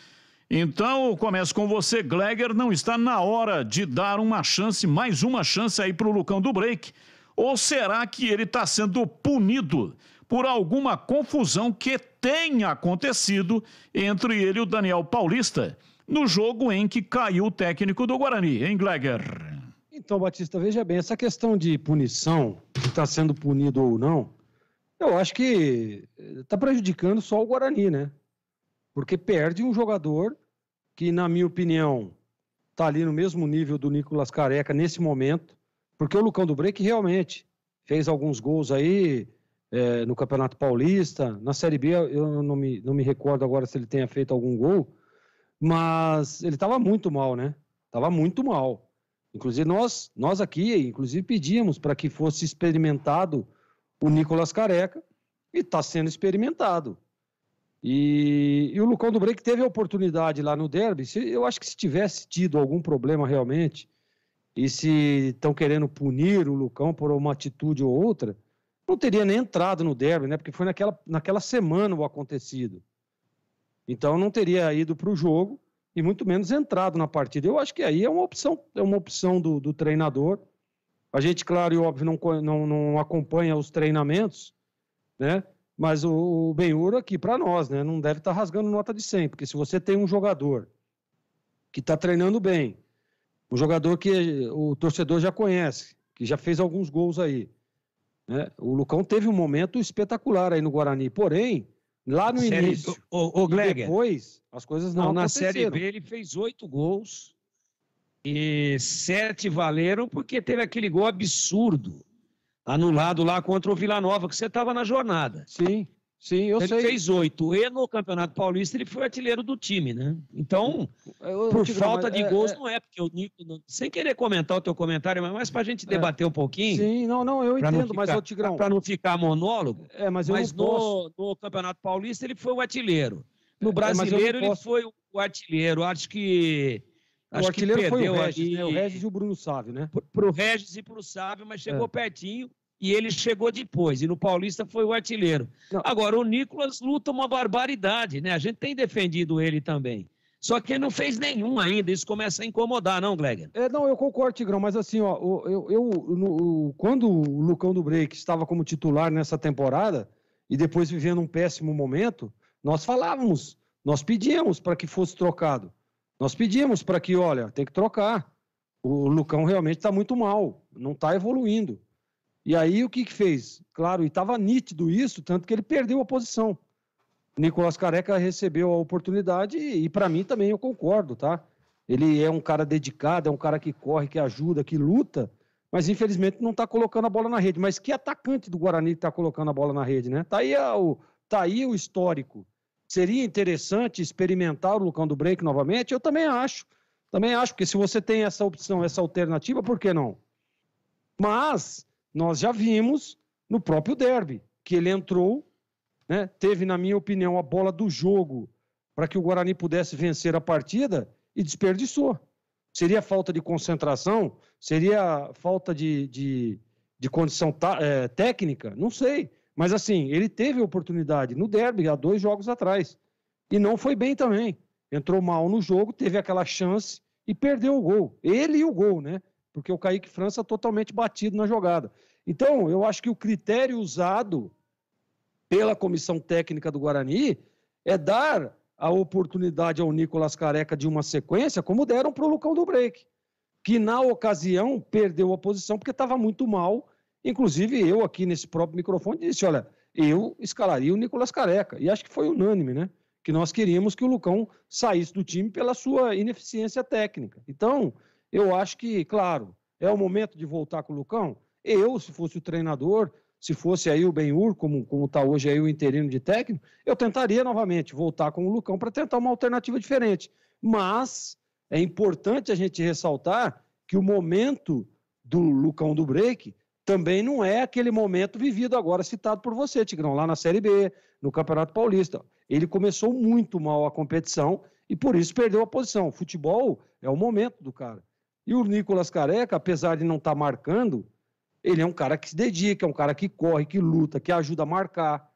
Então eu começo com você, Gleger, não está na hora de dar uma chance, mais uma chance aí para o Lucão do Break? Ou será que ele está sendo punido por alguma confusão que tenha acontecido entre ele e o Daniel Paulista? no jogo em que caiu o técnico do Guarani, hein, Gleger? Então, Batista, veja bem, essa questão de punição, se está sendo punido ou não, eu acho que está prejudicando só o Guarani, né? Porque perde um jogador que, na minha opinião, está ali no mesmo nível do Nicolas Careca nesse momento, porque o Lucão do Break realmente fez alguns gols aí no Campeonato Paulista. Na Série B, eu não me recordo agora se ele tenha feito algum gol, mas ele estava muito mal, né? Estava muito mal. Inclusive, nós aqui, pedíamos para que fosse experimentado o Nicolas Careca, e está sendo experimentado. E o Lucão do Break teve a oportunidade lá no derby. Eu acho que se tivesse tido algum problema realmente, e se estão querendo punir o Lucão por uma atitude ou outra, não teria nem entrado no derby, né? Porque foi naquela semana o acontecido. Então não teria ido para o jogo e muito menos entrado na partida. Eu acho que aí é uma opção do treinador. A gente, claro e óbvio, não acompanha os treinamentos, né? Mas o Benhur aqui para nós, né? Não deve estar rasgando nota de 100, porque se você tem um jogador que está treinando bem, um jogador que o torcedor já conhece, que já fez alguns gols aí, né? O Lucão teve um momento espetacular aí no Guarani, porém, lá no início, depois, as coisas não aconteceram. Na Série B ele fez 8 gols e 7 valeram porque teve aquele gol absurdo anulado lá contra o Vila Nova, que você estava na jornada. Sim, eu sei. Ele fez 8 e no Campeonato Paulista ele foi artilheiro do time, né? Então, por falta de gols não é, porque o Nico, sem querer comentar o teu comentário, mas mais para a gente debater um pouquinho. Sim, não, eu entendo, mas o Tigrão... Para não ficar monólogo, mas no Campeonato Paulista ele foi o artilheiro. No Brasileiro ele foi o artilheiro, acho que... O artilheiro foi o Regis, né? O Regis e o Bruno Sávio, né? Pro Regis e pro Sávio, mas chegou pertinho e ele chegou depois. E no Paulista foi o artilheiro. Não. Agora, o Nicolas luta uma barbaridade, né? A gente tem defendido ele também. Só que ele não fez nenhum ainda. Isso começa a incomodar, não, Gleger? Não, eu concordo, Tigrão, mas assim, ó, quando o Lucão do Break estava como titular nessa temporada e depois vivendo um péssimo momento, nós falávamos, nós pedíamos para que fosse trocado. Nós pedimos para que, olha, tem que trocar. O Lucão realmente está muito mal, não está evoluindo. E aí o que fez? Claro, e estava nítido isso, tanto que ele perdeu a posição. Nicolas Careca recebeu a oportunidade e para mim também eu concordo, tá? Ele é um cara dedicado, é um cara que corre, que ajuda, que luta, mas infelizmente não está colocando a bola na rede. Mas que atacante do Guarani que está colocando a bola na rede, né? Tá aí o histórico. Seria interessante experimentar o Lucão do Break novamente? Eu também acho, porque se você tem essa opção, essa alternativa, por que não? Mas nós já vimos no próprio derby que ele entrou, né, teve, na minha opinião, a bola do jogo para que o Guarani pudesse vencer a partida e desperdiçou. Seria falta de concentração? Seria falta de condição técnica? Não sei. Mas assim, ele teve oportunidade no derby há 2 jogos atrás. E não foi bem também. Entrou mal no jogo, teve aquela chance e perdeu o gol. Ele e o gol, né? Porque o Kaique França totalmente batido na jogada. Então, eu acho que o critério usado pela comissão técnica do Guarani é dar a oportunidade ao Nicolas Careca de uma sequência, como deram para o Lucão do Break, que na ocasião perdeu a posição porque estava muito mal. Inclusive, eu aqui nesse próprio microfone disse, olha, eu escalaria o Nicolas Careca. E acho que foi unânime, né? Que nós queríamos que o Lucão saísse do time pela sua ineficiência técnica. Então, eu acho que, claro, é o momento de voltar com o Lucão. Eu, se fosse o treinador, se fosse aí o Benhur, como está hoje aí o interino de técnico, eu tentaria novamente voltar com o Lucão para tentar uma alternativa diferente. Mas é importante a gente ressaltar que o momento do Lucão do Break também não é aquele momento vivido agora, citado por você, Tigrão, lá na Série B, no Campeonato Paulista. Ele começou muito mal a competição e por isso perdeu a posição. O futebol é o momento do cara. E o Nicolas Careca, apesar de não estar marcando, ele é um cara que se dedica, é um cara que corre, que luta, que ajuda a marcar.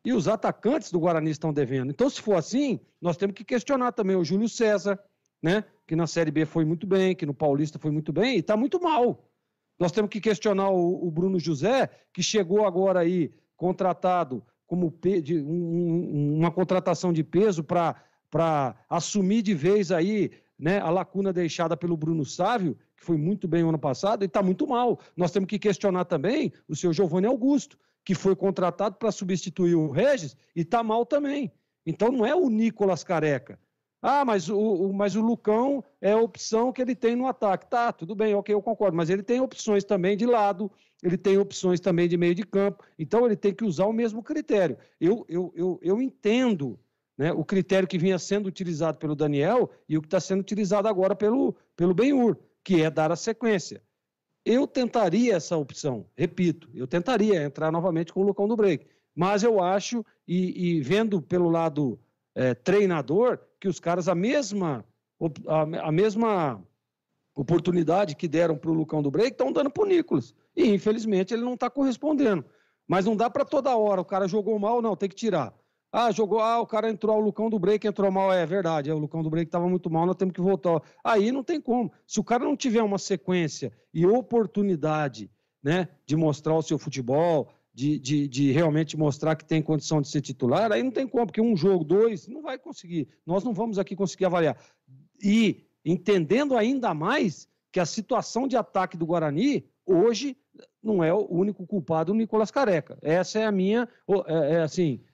E os atacantes do Guarani estão devendo. Então, se for assim, nós temos que questionar também o Júlio César, né? Que na Série B foi muito bem, que no Paulista foi muito bem e está muito mal. Nós temos que questionar o Bruno José, que chegou agora aí contratado como uma contratação de peso para para assumir de vez aí, né, a lacuna deixada pelo Bruno Sávio, que foi muito bem no ano passado, e está muito mal. Nós temos que questionar também o seu Giovanni Augusto, que foi contratado para substituir o Regis e está mal também. Então não é o Nicolas Careca. Ah, mas o Lucão é a opção que ele tem no ataque. Tá, tudo bem, ok, eu concordo. Mas ele tem opções também de lado, ele tem opções também de meio de campo. Então ele tem que usar o mesmo critério. Eu entendo, né, o critério que vinha sendo utilizado pelo Daniel e o que está sendo utilizado agora pelo Benhur, que é dar a sequência. Eu tentaria essa opção, repito, eu tentaria entrar novamente com o Lucão do Break. Mas eu acho, e vendo pelo lado treinador, que os caras, a mesma oportunidade que deram para o Lucão do Break, estão dando para o Nicolas. E, infelizmente, ele não está correspondendo. Mas não dá para toda hora, o cara jogou mal, não, tem que tirar. O cara entrou, o Lucão do Break entrou mal, é verdade, o Lucão do Break estava muito mal, nós temos que voltar. Aí não tem como. Se o cara não tiver uma sequência e oportunidade, né, de mostrar o seu futebol, de realmente mostrar que tem condição de ser titular, aí não tem como, porque um jogo, dois, não vai conseguir. Nós não vamos aqui conseguir avaliar. E entendendo ainda mais que a situação de ataque do Guarani, hoje, não é o único culpado o Nicolas Careca. Essa é a minha,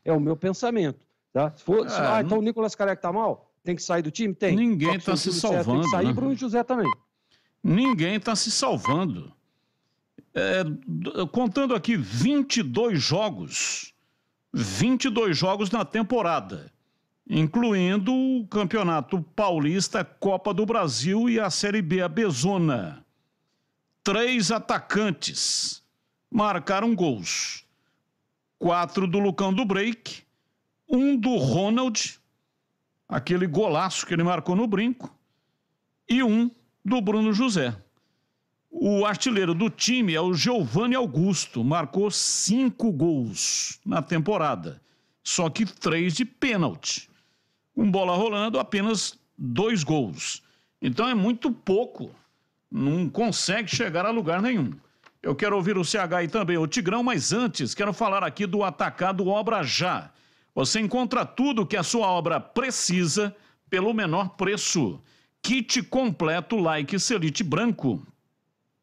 é o meu pensamento. Tá? Então o Nicolas Careca tá mal? Tem que sair do time? Tem. Ninguém está se salvando. Tem que sair, né? Bruno José também. Ninguém está se salvando. Contando aqui 22 jogos na temporada, incluindo o Campeonato Paulista, Copa do Brasil e a Série B, a Bezona. 3 atacantes marcaram gols. 4 do Lucão do Break, 1 do Ronald, aquele golaço que ele marcou no brinco, e 1 do Bruno José. O artilheiro do time é o Giovanni Augusto, marcou 5 gols na temporada, só que 3 de pênalti. Com bola rolando, apenas 2 gols. Então é muito pouco, não consegue chegar a lugar nenhum. Eu quero ouvir o CH e também o Tigrão, mas antes quero falar aqui do Atacado Obra Já. Você encontra tudo que a sua obra precisa pelo menor preço. Kit completo Like Selite branco,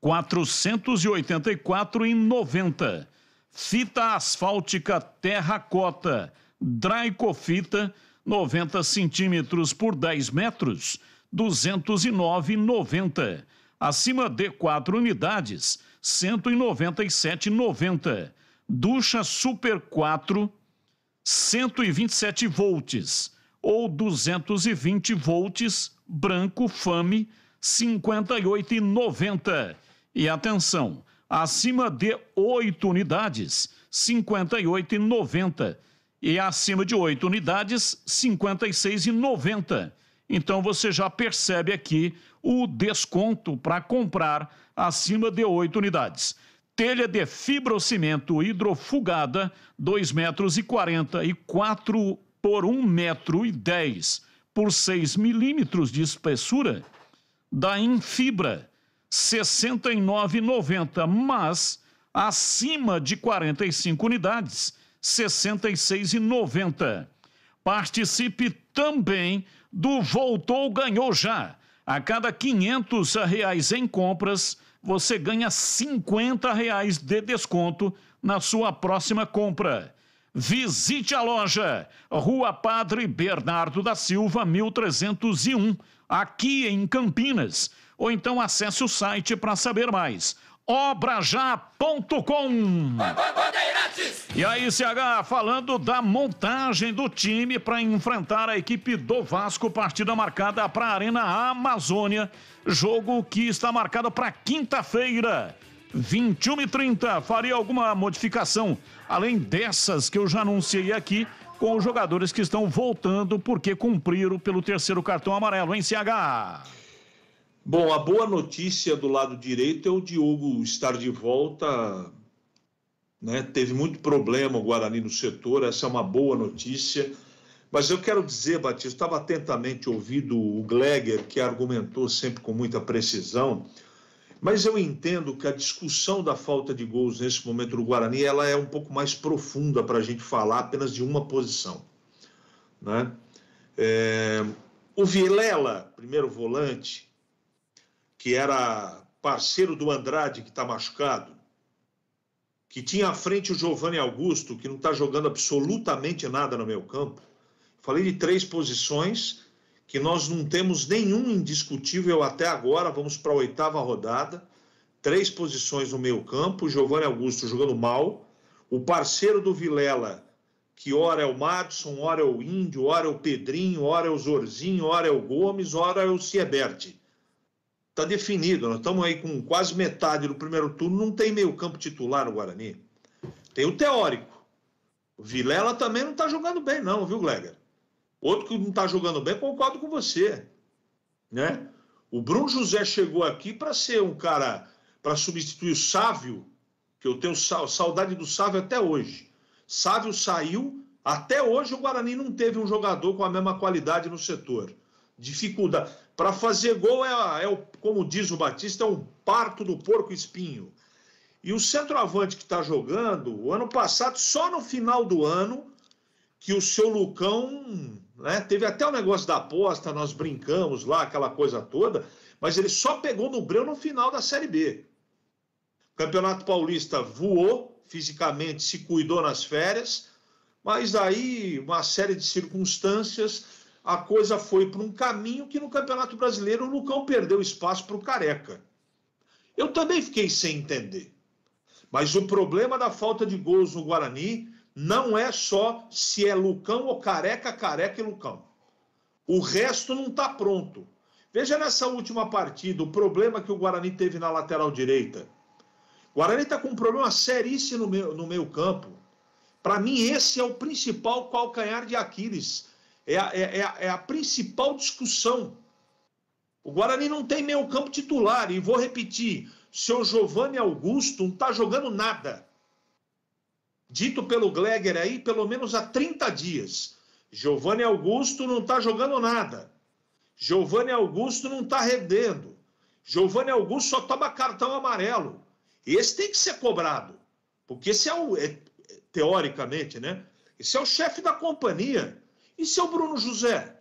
R$ 484,90. Fita asfáltica terracota, Draicofita, 90 centímetros por 10 metros, R$ 209,90. Acima de 4 unidades, R$ 197,90. Ducha Super 4, 127 volts ou 220 volts, branco Fame, R$ 58,90. E atenção, acima de 8 unidades, R$ 58,90. E acima de 8 unidades, R$ 56,90. Então você já percebe aqui o desconto para comprar acima de 8 unidades. Telha de fibrocimento hidrofugada, 2,40 m e 4 por 1,10 m por 6 milímetros de espessura, da Infibra, R$ 69,90, mas acima de 45 unidades, R$ 66,90. Participe também do Voltou Ganhou Já. A cada R$ 500 em compras, você ganha R$ 50 de desconto na sua próxima compra. Visite a loja, Rua Padre Bernardo da Silva, 1301, aqui em Campinas. Ou então acesse o site para saber mais. obrajá.com. E aí, CH, falando da montagem do time para enfrentar a equipe do Vasco, partida marcada para a Arena Amazônia, jogo que está marcado para quinta-feira, 21h30. Faria alguma modificação, além dessas que eu já anunciei aqui, com os jogadores que estão voltando porque cumpriram pelo terceiro cartão amarelo, hein, CH? Bom, a boa notícia do lado direito é o Diogo estar de volta, né? Teve muito problema o Guarani no setor, essa é uma boa notícia. Mas eu quero dizer, Batista, estava atentamente ouvindo o Gleger, que argumentou sempre com muita precisão, mas eu entendo que a discussão da falta de gols nesse momento do Guarani, ela é um pouco mais profunda para a gente falar apenas de uma posição, né? O Vilela, primeiro volante, que era parceiro do Andrade, que está machucado, que tinha à frente o Giovanni Augusto, que não está jogando absolutamente nada no meio campo. Falei de 3 posições que nós não temos nenhum indiscutível até agora, vamos para a 8ª rodada. 3 posições no meio campo, o Giovanni Augusto jogando mal, o parceiro do Vilela, que ora é o Madison, ora é o Índio, ora é o Pedrinho, ora é o Zorzinho, ora é o Gomes, ora é o Sieberti. Está definido, nós estamos aí com quase metade do primeiro turno, não tem meio campo titular no Guarani. Tem o teórico. O Vilela também não está jogando bem não, viu, Gleger? Outro que não está jogando bem, concordo com você. Né? O Bruno José chegou aqui para ser um cara, para substituir o Sávio, que eu tenho saudade do Sávio até hoje. Sávio saiu, até hoje o Guarani não teve um jogador com a mesma qualidade no setor. Dificuldade. Para fazer gol como diz o Batista, é um parto do porco espinho. E o centroavante que está jogando, o ano passado, só no final do ano, que o seu Lucão, né, teve até o negócio da aposta, nós brincamos lá, aquela coisa toda, mas ele só pegou no breu no final da Série B. O Campeonato Paulista voou, fisicamente se cuidou nas férias, mas aí uma série de circunstâncias, a coisa foi para um caminho que no Campeonato Brasileiro o Lucão perdeu espaço para o Careca. Eu também fiquei sem entender. Mas o problema da falta de gols no Guarani não é só se é Lucão ou Careca, Careca e Lucão. O resto não está pronto. Veja nessa última partida o problema que o Guarani teve na lateral direita. O Guarani está com um problema seríssimo no meio campo. Para mim, esse é o principal calcanhar de Aquiles. É a principal discussão. O Guarani não tem meio campo titular. E vou repetir, seu Giovanni Augusto não está jogando nada. Dito pelo Gleger aí, pelo menos há 30 dias. Giovanni Augusto não está jogando nada. Giovanni Augusto não está rendendo. Giovanni Augusto só toma cartão amarelo. Esse tem que ser cobrado. Porque esse teoricamente, né? Esse é o chefe da companhia. E seu Bruno José?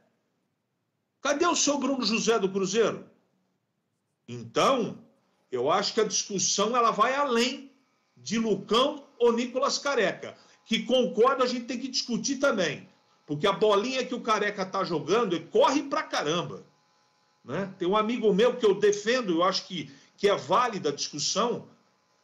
Cadê o seu Bruno José do Cruzeiro? Então, eu acho que a discussão ela vai além de Lucão ou Nicolas Careca. Que concordo, a gente tem que discutir também. Porque a bolinha que o Careca está jogando, ele corre pra caramba. Né? Tem um amigo meu que eu defendo, eu acho que é válida a discussão,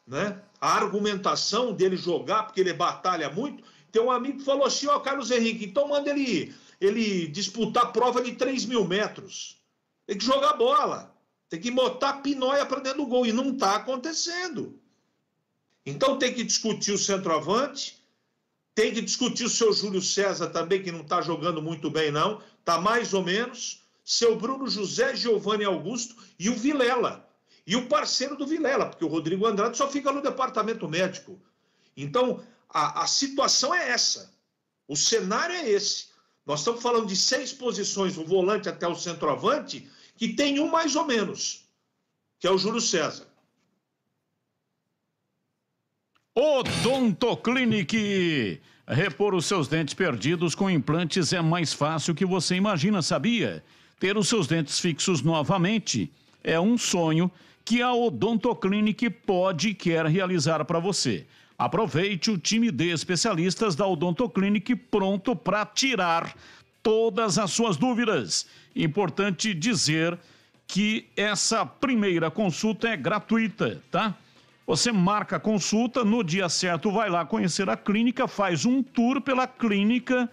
né? A argumentação dele jogar, porque ele batalha muito. Tem um amigo que falou assim, ó, Carlos Henrique, então manda ele disputar a prova de 3.000 metros. Tem que jogar bola. Tem que botar pinóia para dentro do gol. E não está acontecendo. Então tem que discutir o centroavante. Tem que discutir o seu Júlio César também, que não está jogando muito bem, não. Está mais ou menos. Seu Bruno José, Giovanni Augusto e o Vilela. E o parceiro do Vilela, porque o Rodrigo Andrade só fica no departamento médico. Então, a situação é essa. O cenário é esse. Nós estamos falando de 6 posições, o volante até o centroavante, que tem um mais ou menos, que é o Júlio César. Odontoclinic. Repor os seus dentes perdidos com implantes é mais fácil que você imagina, sabia? Ter os seus dentes fixos novamente é um sonho que a Odontoclinic pode e quer realizar para você. Aproveite o time de especialistas da Odontoclinic pronto para tirar todas as suas dúvidas. Importante dizer que essa primeira consulta é gratuita, tá? Você marca a consulta, no dia certo vai lá conhecer a clínica, faz um tour pela clínica,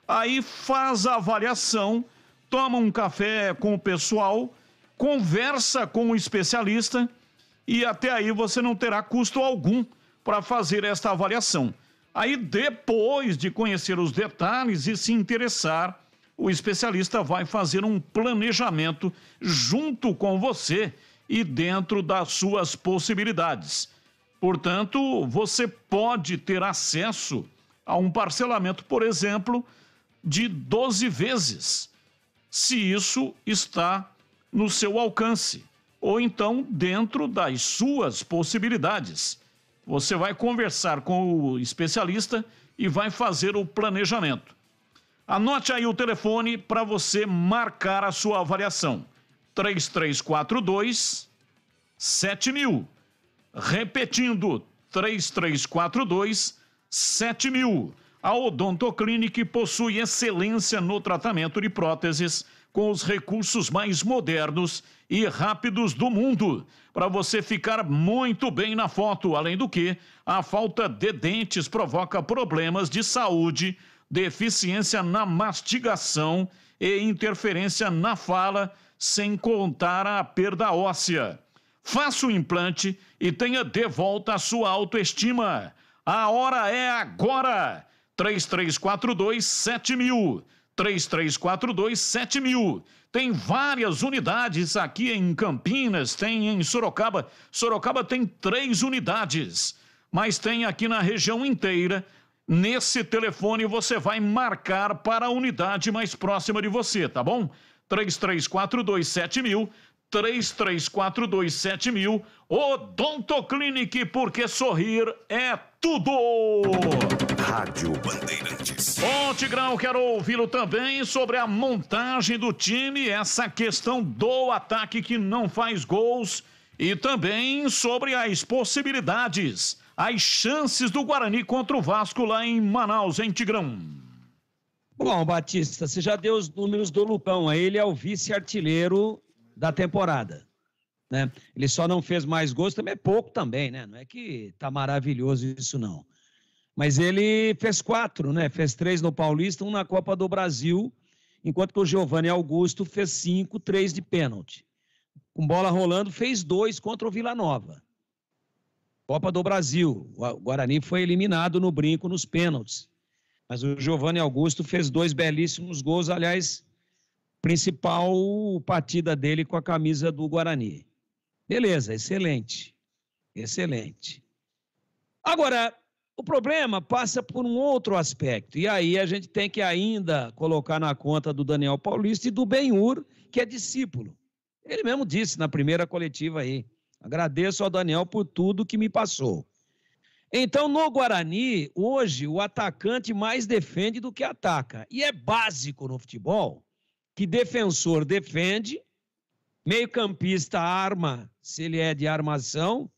aí faz a avaliação, toma um café com o pessoal, conversa com o especialista e até aí você não terá custo algum para fazer esta avaliação. Aí depois de conhecer os detalhes e se interessar, o especialista vai fazer um planejamento junto com você e dentro das suas possibilidades. Portanto, você pode ter acesso a um parcelamento, por exemplo, de 12 vezes, se isso está no seu alcance, ou então dentro das suas possibilidades. Você vai conversar com o especialista e vai fazer o planejamento. Anote aí o telefone para você marcar a sua avaliação. 3342-7000. Repetindo, 3342-7000. A Odontoclinic possui excelência no tratamento de próteses com os recursos mais modernos e rápidos do mundo, para você ficar muito bem na foto. Além do que, a falta de dentes provoca problemas de saúde, deficiência na mastigação e interferência na fala, sem contar a perda óssea. Faça o implante e tenha de volta a sua autoestima. A hora é agora! 3342-7000. 3342-7000. Tem várias unidades aqui em Campinas, tem em Sorocaba. Sorocaba tem 3 unidades, mas tem aqui na região inteira. Nesse telefone você vai marcar para a unidade mais próxima de você, tá bom? 3342-7000. 3342-7000. Odontoclinic, porque sorrir é tudo! Rádio Bandeirantes. Bom, Tigrão, quero ouvi-lo também sobre a montagem do time, essa questão do ataque que não faz gols e também sobre as possibilidades, as chances do Guarani contra o Vasco lá em Manaus, hein, Tigrão? Bom, Batista, você já deu os números do Lucão, ele é o vice-artilheiro da temporada, né? Ele só não fez mais gols, também é pouco também, né? Não é que tá maravilhoso isso não. Mas ele fez 4, né? Fez 3 no Paulista, 1 na Copa do Brasil, enquanto que o Giovanni Augusto fez 5, 3 de pênalti. Com bola rolando, fez 2 contra o Vila Nova. Copa do Brasil, o Guarani foi eliminado no brinco nos pênaltis. Mas o Giovanni Augusto fez 2 belíssimos gols, aliás, principal partida dele com a camisa do Guarani. Beleza, excelente. Excelente. Agora, o problema passa por um outro aspecto. E aí a gente tem que ainda colocar na conta do Daniel Paulista e do Benhur, que é discípulo. Ele mesmo disse na primeira coletiva aí: agradeço ao Daniel por tudo que me passou. Então, no Guarani, hoje, o atacante mais defende do que ataca. E é básico no futebol que defensor defende, meio-campista arma se ele é de armação,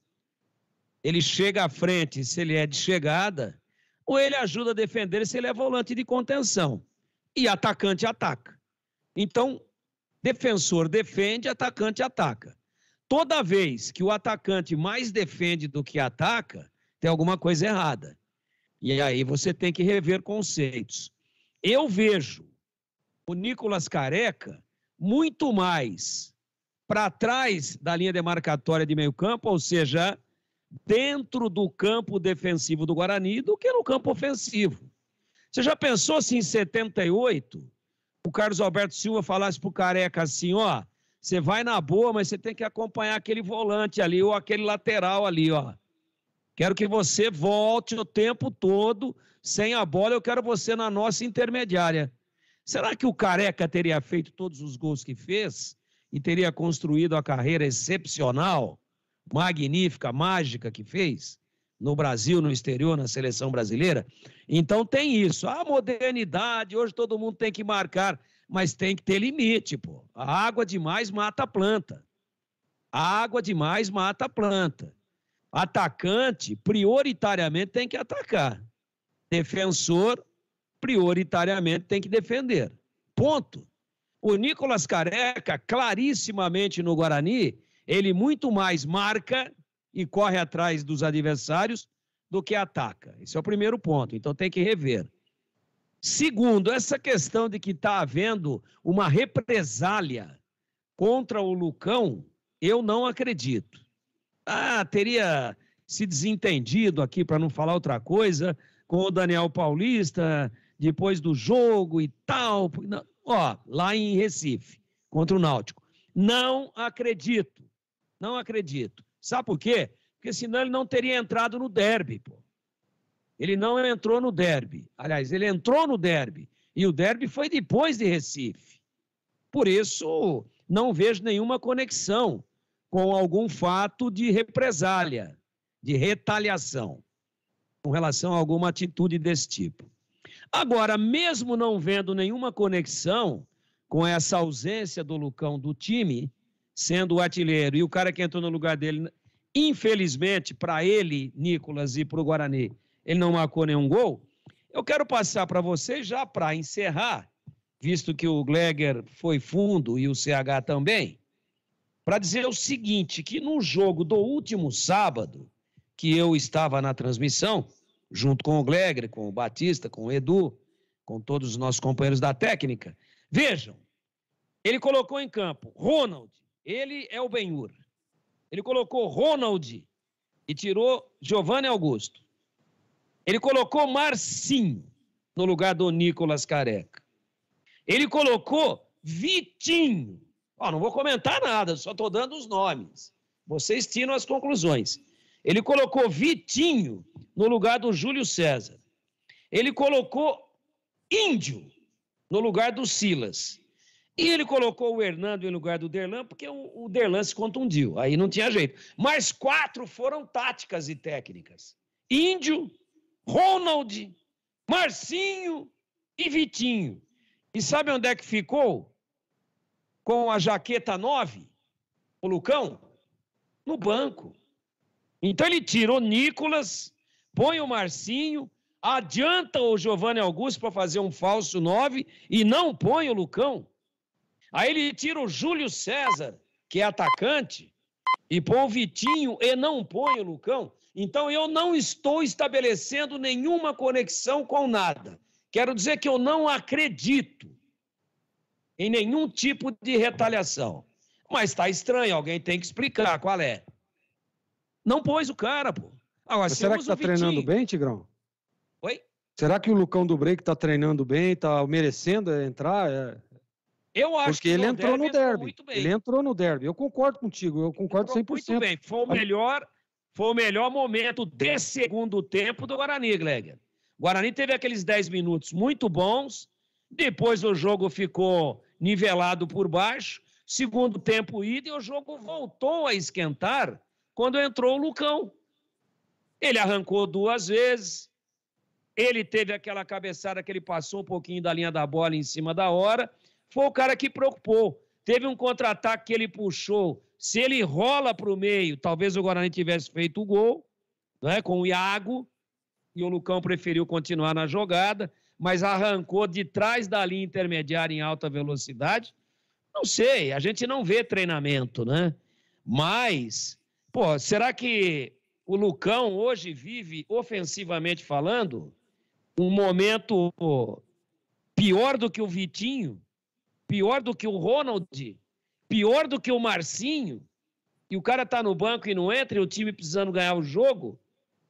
ele chega à frente se ele é de chegada, ou ele ajuda a defender se ele é volante de contenção. E atacante ataca. Então, defensor defende, atacante ataca. Toda vez que o atacante mais defende do que ataca, tem alguma coisa errada. E aí você tem que rever conceitos. Eu vejo o Nicolas Careca muito mais para trás da linha demarcatória de meio campo, ou seja, dentro do campo defensivo do Guarani, do que no campo ofensivo. Você já pensou se em 78 o Carlos Alberto Silva falasse pro Careca assim, ó, você vai na boa, mas você tem que acompanhar aquele volante ali ou aquele lateral ali, ó. Quero que você volte o tempo todo sem a bola, eu quero você na nossa intermediária. Será que o Careca teria feito todos os gols que fez e teria construído a carreira excepcional, magnífica, mágica que fez no Brasil, no exterior, na seleção brasileira? Então tem isso. A modernidade, hoje todo mundo tem que marcar, mas tem que ter limite, pô. A água demais mata a planta. A água demais mata a planta. Atacante, prioritariamente, tem que atacar. Defensor, prioritariamente, tem que defender. Ponto. O Nicolas Careca, clarissimamente no Guarani, ele muito mais marca e corre atrás dos adversários do que ataca. Esse é o primeiro ponto, então tem que rever. Segundo, essa questão de que está havendo uma represália contra o Lucão, eu não acredito. Teria se desentendido aqui, para não falar outra coisa, com o Daniel Paulista, depois do jogo e tal. Ó, lá em Recife, contra o Náutico. Não acredito. Não acredito. Sabe por quê? Porque senão ele não teria entrado no derby, pô. Ele não entrou no derby. Aliás, ele entrou no derby. E o derby foi depois de Recife. Por isso, não vejo nenhuma conexão com algum fato de represália, de retaliação, com relação a alguma atitude desse tipo. Agora, mesmo não vendo nenhuma conexão com essa ausência do Lucão do time, sendo o artilheiro e o cara que entrou no lugar dele, infelizmente, para ele, Nicolas, e para o Guarani, ele não marcou nenhum gol, eu quero passar para vocês já para encerrar, visto que o Gleger foi fundo e o CH também, para dizer o seguinte, que no jogo do último sábado, que eu estava na transmissão, junto com o Gleger, com o Batista, com o Edu, com todos os nossos companheiros da técnica, vejam, ele colocou em campo Ronald, ele é o Ben-Hur, ele colocou Ronald e tirou Giovanni Augusto. Ele colocou Marcinho no lugar do Nicolas Careca. Ele colocou Vitinho. Não vou comentar nada, só estou dando os nomes. Vocês tiram as conclusões. Ele colocou Vitinho no lugar do Júlio César. Ele colocou Índio no lugar do Silas. E ele colocou o Hernando em lugar do Derlan, porque o Derlan se contundiu. Aí não tinha jeito. Mas 4 foram táticas e técnicas. Índio, Ronald, Marcinho e Vitinho. E sabe onde é que ficou? Com a jaqueta 9, o Lucão? No banco. Então ele tirou Nicolas, põe o Marcinho, adianta o Giovanni Augusto para fazer um falso 9 e não põe o Lucão. Aí ele tira o Júlio César, que é atacante, e põe o Vitinho e não põe o Lucão. Então eu não estou estabelecendo nenhuma conexão com nada. Quero dizer que eu não acredito em nenhum tipo de retaliação. Mas está estranho, alguém tem que explicar qual é. Não pôs o cara, pô. Agora, será que está treinando bem, Tigrão? Oi? Será que o Lucão do Break está treinando bem, está merecendo entrar? Eu acho porque que ele entrou no derby. Muito bem. Ele entrou no derby. Eu concordo contigo, eu concordo 100%. Muito bem, foi o melhor momento desse segundo tempo do Guarani, Gleger. O Guarani teve aqueles 10 minutos muito bons, depois o jogo ficou nivelado por baixo, segundo tempo ida e o jogo voltou a esquentar quando entrou o Lucão. Ele arrancou 2 vezes, ele teve aquela cabeçada que ele passou um pouquinho da linha da bola em cima da hora, foi o cara que preocupou. Teve um contra-ataque que ele puxou, se ele rola para o meio, talvez o Guarani tivesse feito o gol, né, com o Iago, e o Lucão preferiu continuar na jogada, mas arrancou de trás da linha intermediária em alta velocidade. Não sei, a gente não vê treinamento, né? Mas, será que o Lucão hoje vive, ofensivamente falando, um momento pior do que o Vitinho, pior do que o Ronald, pior do que o Marcinho, e o cara tá no banco e não entra, e o time precisando ganhar o jogo,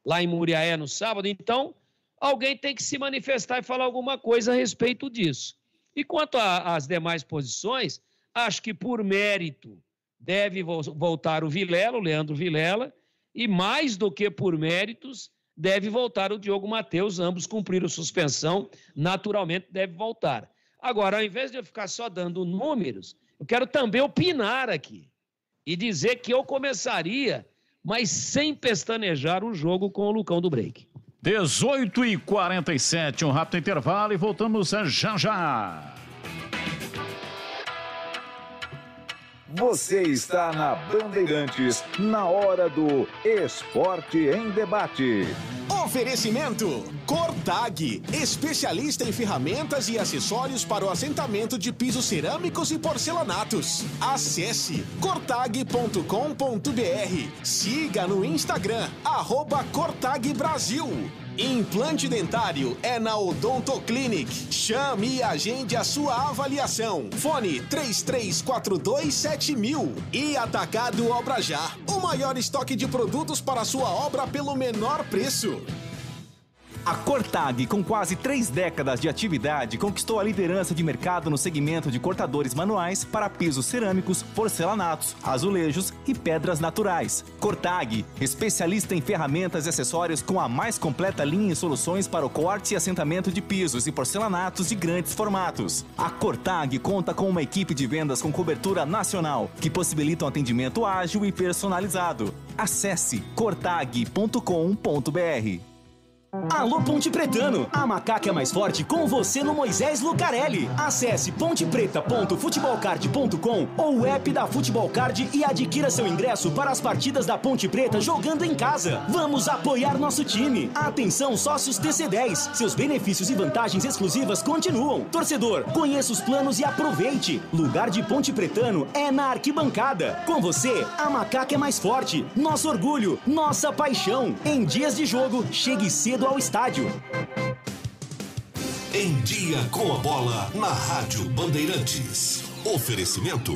lá em Muriaé no sábado? Então, alguém tem que se manifestar e falar alguma coisa a respeito disso. E quanto às demais posições, acho que por mérito deve voltar o Vilela, o Leandro Vilela, e mais do que por méritos, deve voltar o Diogo Matheus, ambos cumpriram suspensão, naturalmente deve voltar. Agora, ao invés de eu ficar só dando números, eu quero também opinar aqui e dizer que eu começaria, mas sem pestanejar o jogo com o Lucão do Break. 18h47, um rápido intervalo e voltamos já já. Você está na Bandeirantes, na hora do Esporte em Debate. Oferecimento Cortag, especialista em ferramentas e acessórios para o assentamento de pisos cerâmicos e porcelanatos. Acesse cortag.com.br. Siga no Instagram, @CortagBrasil. Implante dentário é na Odontoclinic. Chame e agende a sua avaliação. Fone 33427000. E Atacado Obra Já, o maior estoque de produtos para a sua obra pelo menor preço. A Cortag, com quase 3 décadas de atividade, conquistou a liderança de mercado no segmento de cortadores manuais para pisos cerâmicos, porcelanatos, azulejos e pedras naturais. Cortag, especialista em ferramentas e acessórios com a mais completa linha e soluções para o corte e assentamento de pisos e porcelanatos de grandes formatos. A Cortag conta com uma equipe de vendas com cobertura nacional, que possibilita um atendimento ágil e personalizado. Acesse cortag.com.br. Alô Ponte Pretano, a macaca é mais forte com você no Moisés Lucarelli. Acesse pontepreta.futebolcard.com ou o app da Futebol Card e adquira seu ingresso para as partidas da Ponte Preta jogando em casa. Vamos apoiar nosso time. Atenção sócios TC10, seus benefícios e vantagens exclusivas continuam. Torcedor, conheça os planos e aproveite. Lugar de Ponte Pretano é na arquibancada. Com você, a macaca é mais forte. Nosso orgulho, nossa paixão. Em dias de jogo, chegue cedo ao estádio. Em Dia com a Bola, na Rádio Bandeirantes. Oferecimento.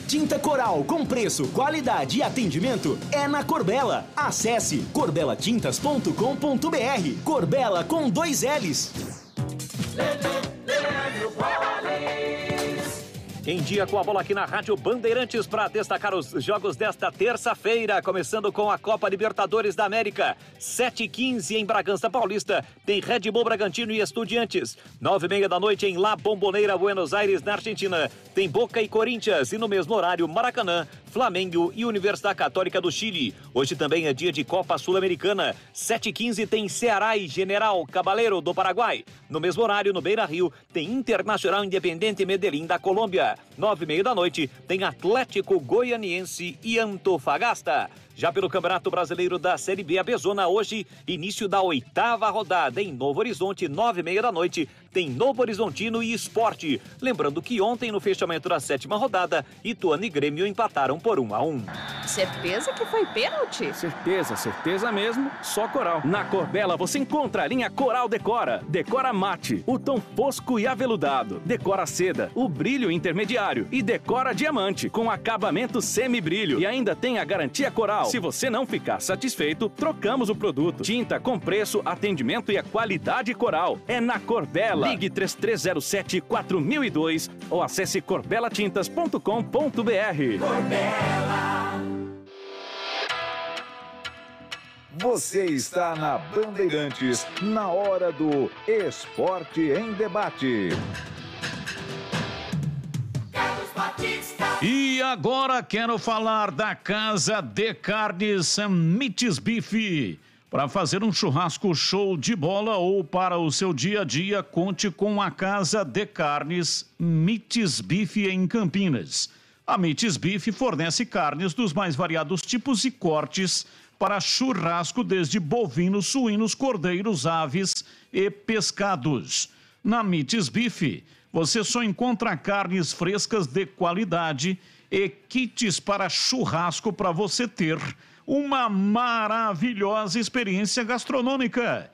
Tinta Coral com preço, qualidade e atendimento é na Corbella. Acesse corbelatintas.com.br. Corbella com 2 L's. Em Dia com a Bola aqui na Rádio Bandeirantes para destacar os jogos desta terça-feira, começando com a Copa Libertadores da América. 7h15 em Bragança Paulista, tem Red Bull Bragantino e Estudiantes. 9h30 da noite em La Bombonera, Buenos Aires, na Argentina. Tem Boca e Corinthians e no mesmo horário Maracanã, Flamengo e Universidade Católica do Chile. Hoje também é dia de Copa Sul-Americana. 7h15 tem Ceará e General Cabaleiro do Paraguai. No mesmo horário, no Beira-Rio, tem Internacional Independente Medellín da Colômbia. 9h30 da noite tem Atlético Goianiense e Antofagasta. Já pelo Campeonato Brasileiro da Série B, a Bezona, hoje, início da 8ª rodada em Novo Horizonte, 9h30 da noite, tem Novo Horizontino e Sport. Lembrando que ontem, no fechamento da 7ª rodada, Ituano e Grêmio empataram por 1-1. Certeza que foi pênalti? Certeza mesmo, só Coral. Na Corbella você encontra a linha Coral Decora. Decora mate, o tom fosco e aveludado. Decora seda, o brilho intermediário. E Decora diamante, com acabamento semi-brilho. E ainda tem a garantia Coral. Se você não ficar satisfeito, trocamos o produto. Tinta com preço, atendimento e a qualidade Coral. É na Corbella. Ligue 3307-4002 ou acesse corbelatintas.com.br. Corbella. Você está na Bandeirantes, na hora do Esporte em Debate. E agora quero falar da Casa de Carnes Mites Bife. Para fazer um churrasco show de bola ou para o seu dia a dia, conte com a Casa de Carnes Mites Bife em Campinas. A Mites Bife fornece carnes dos mais variados tipos e cortes para churrasco, desde bovinos, suínos, cordeiros, aves e pescados. Na Mites Bife, você só encontra carnes frescas de qualidade e kits para churrasco para você ter uma maravilhosa experiência gastronômica.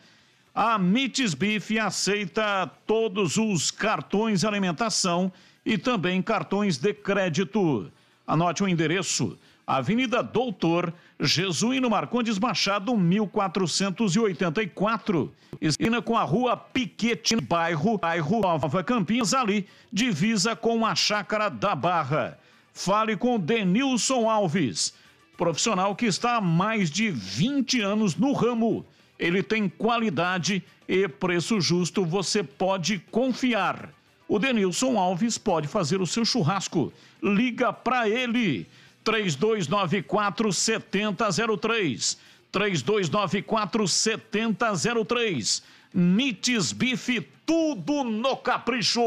A Mites Bife aceita todos os cartões de alimentação e também cartões de crédito. Anote o endereço: Avenida Doutor Jesuíno Marcondes Machado, 1484, esquina com a Rua Piquete, bairro Nova Campinas, ali, divisa com a Chácara da Barra. Fale com Denilson Alves, profissional que está há mais de 20 anos no ramo. Ele tem qualidade e preço justo, você pode confiar. O Denilson Alves pode fazer o seu churrasco. Liga para ele. 3294-7003. 3294-7003. Mites Bife, tudo no capricho.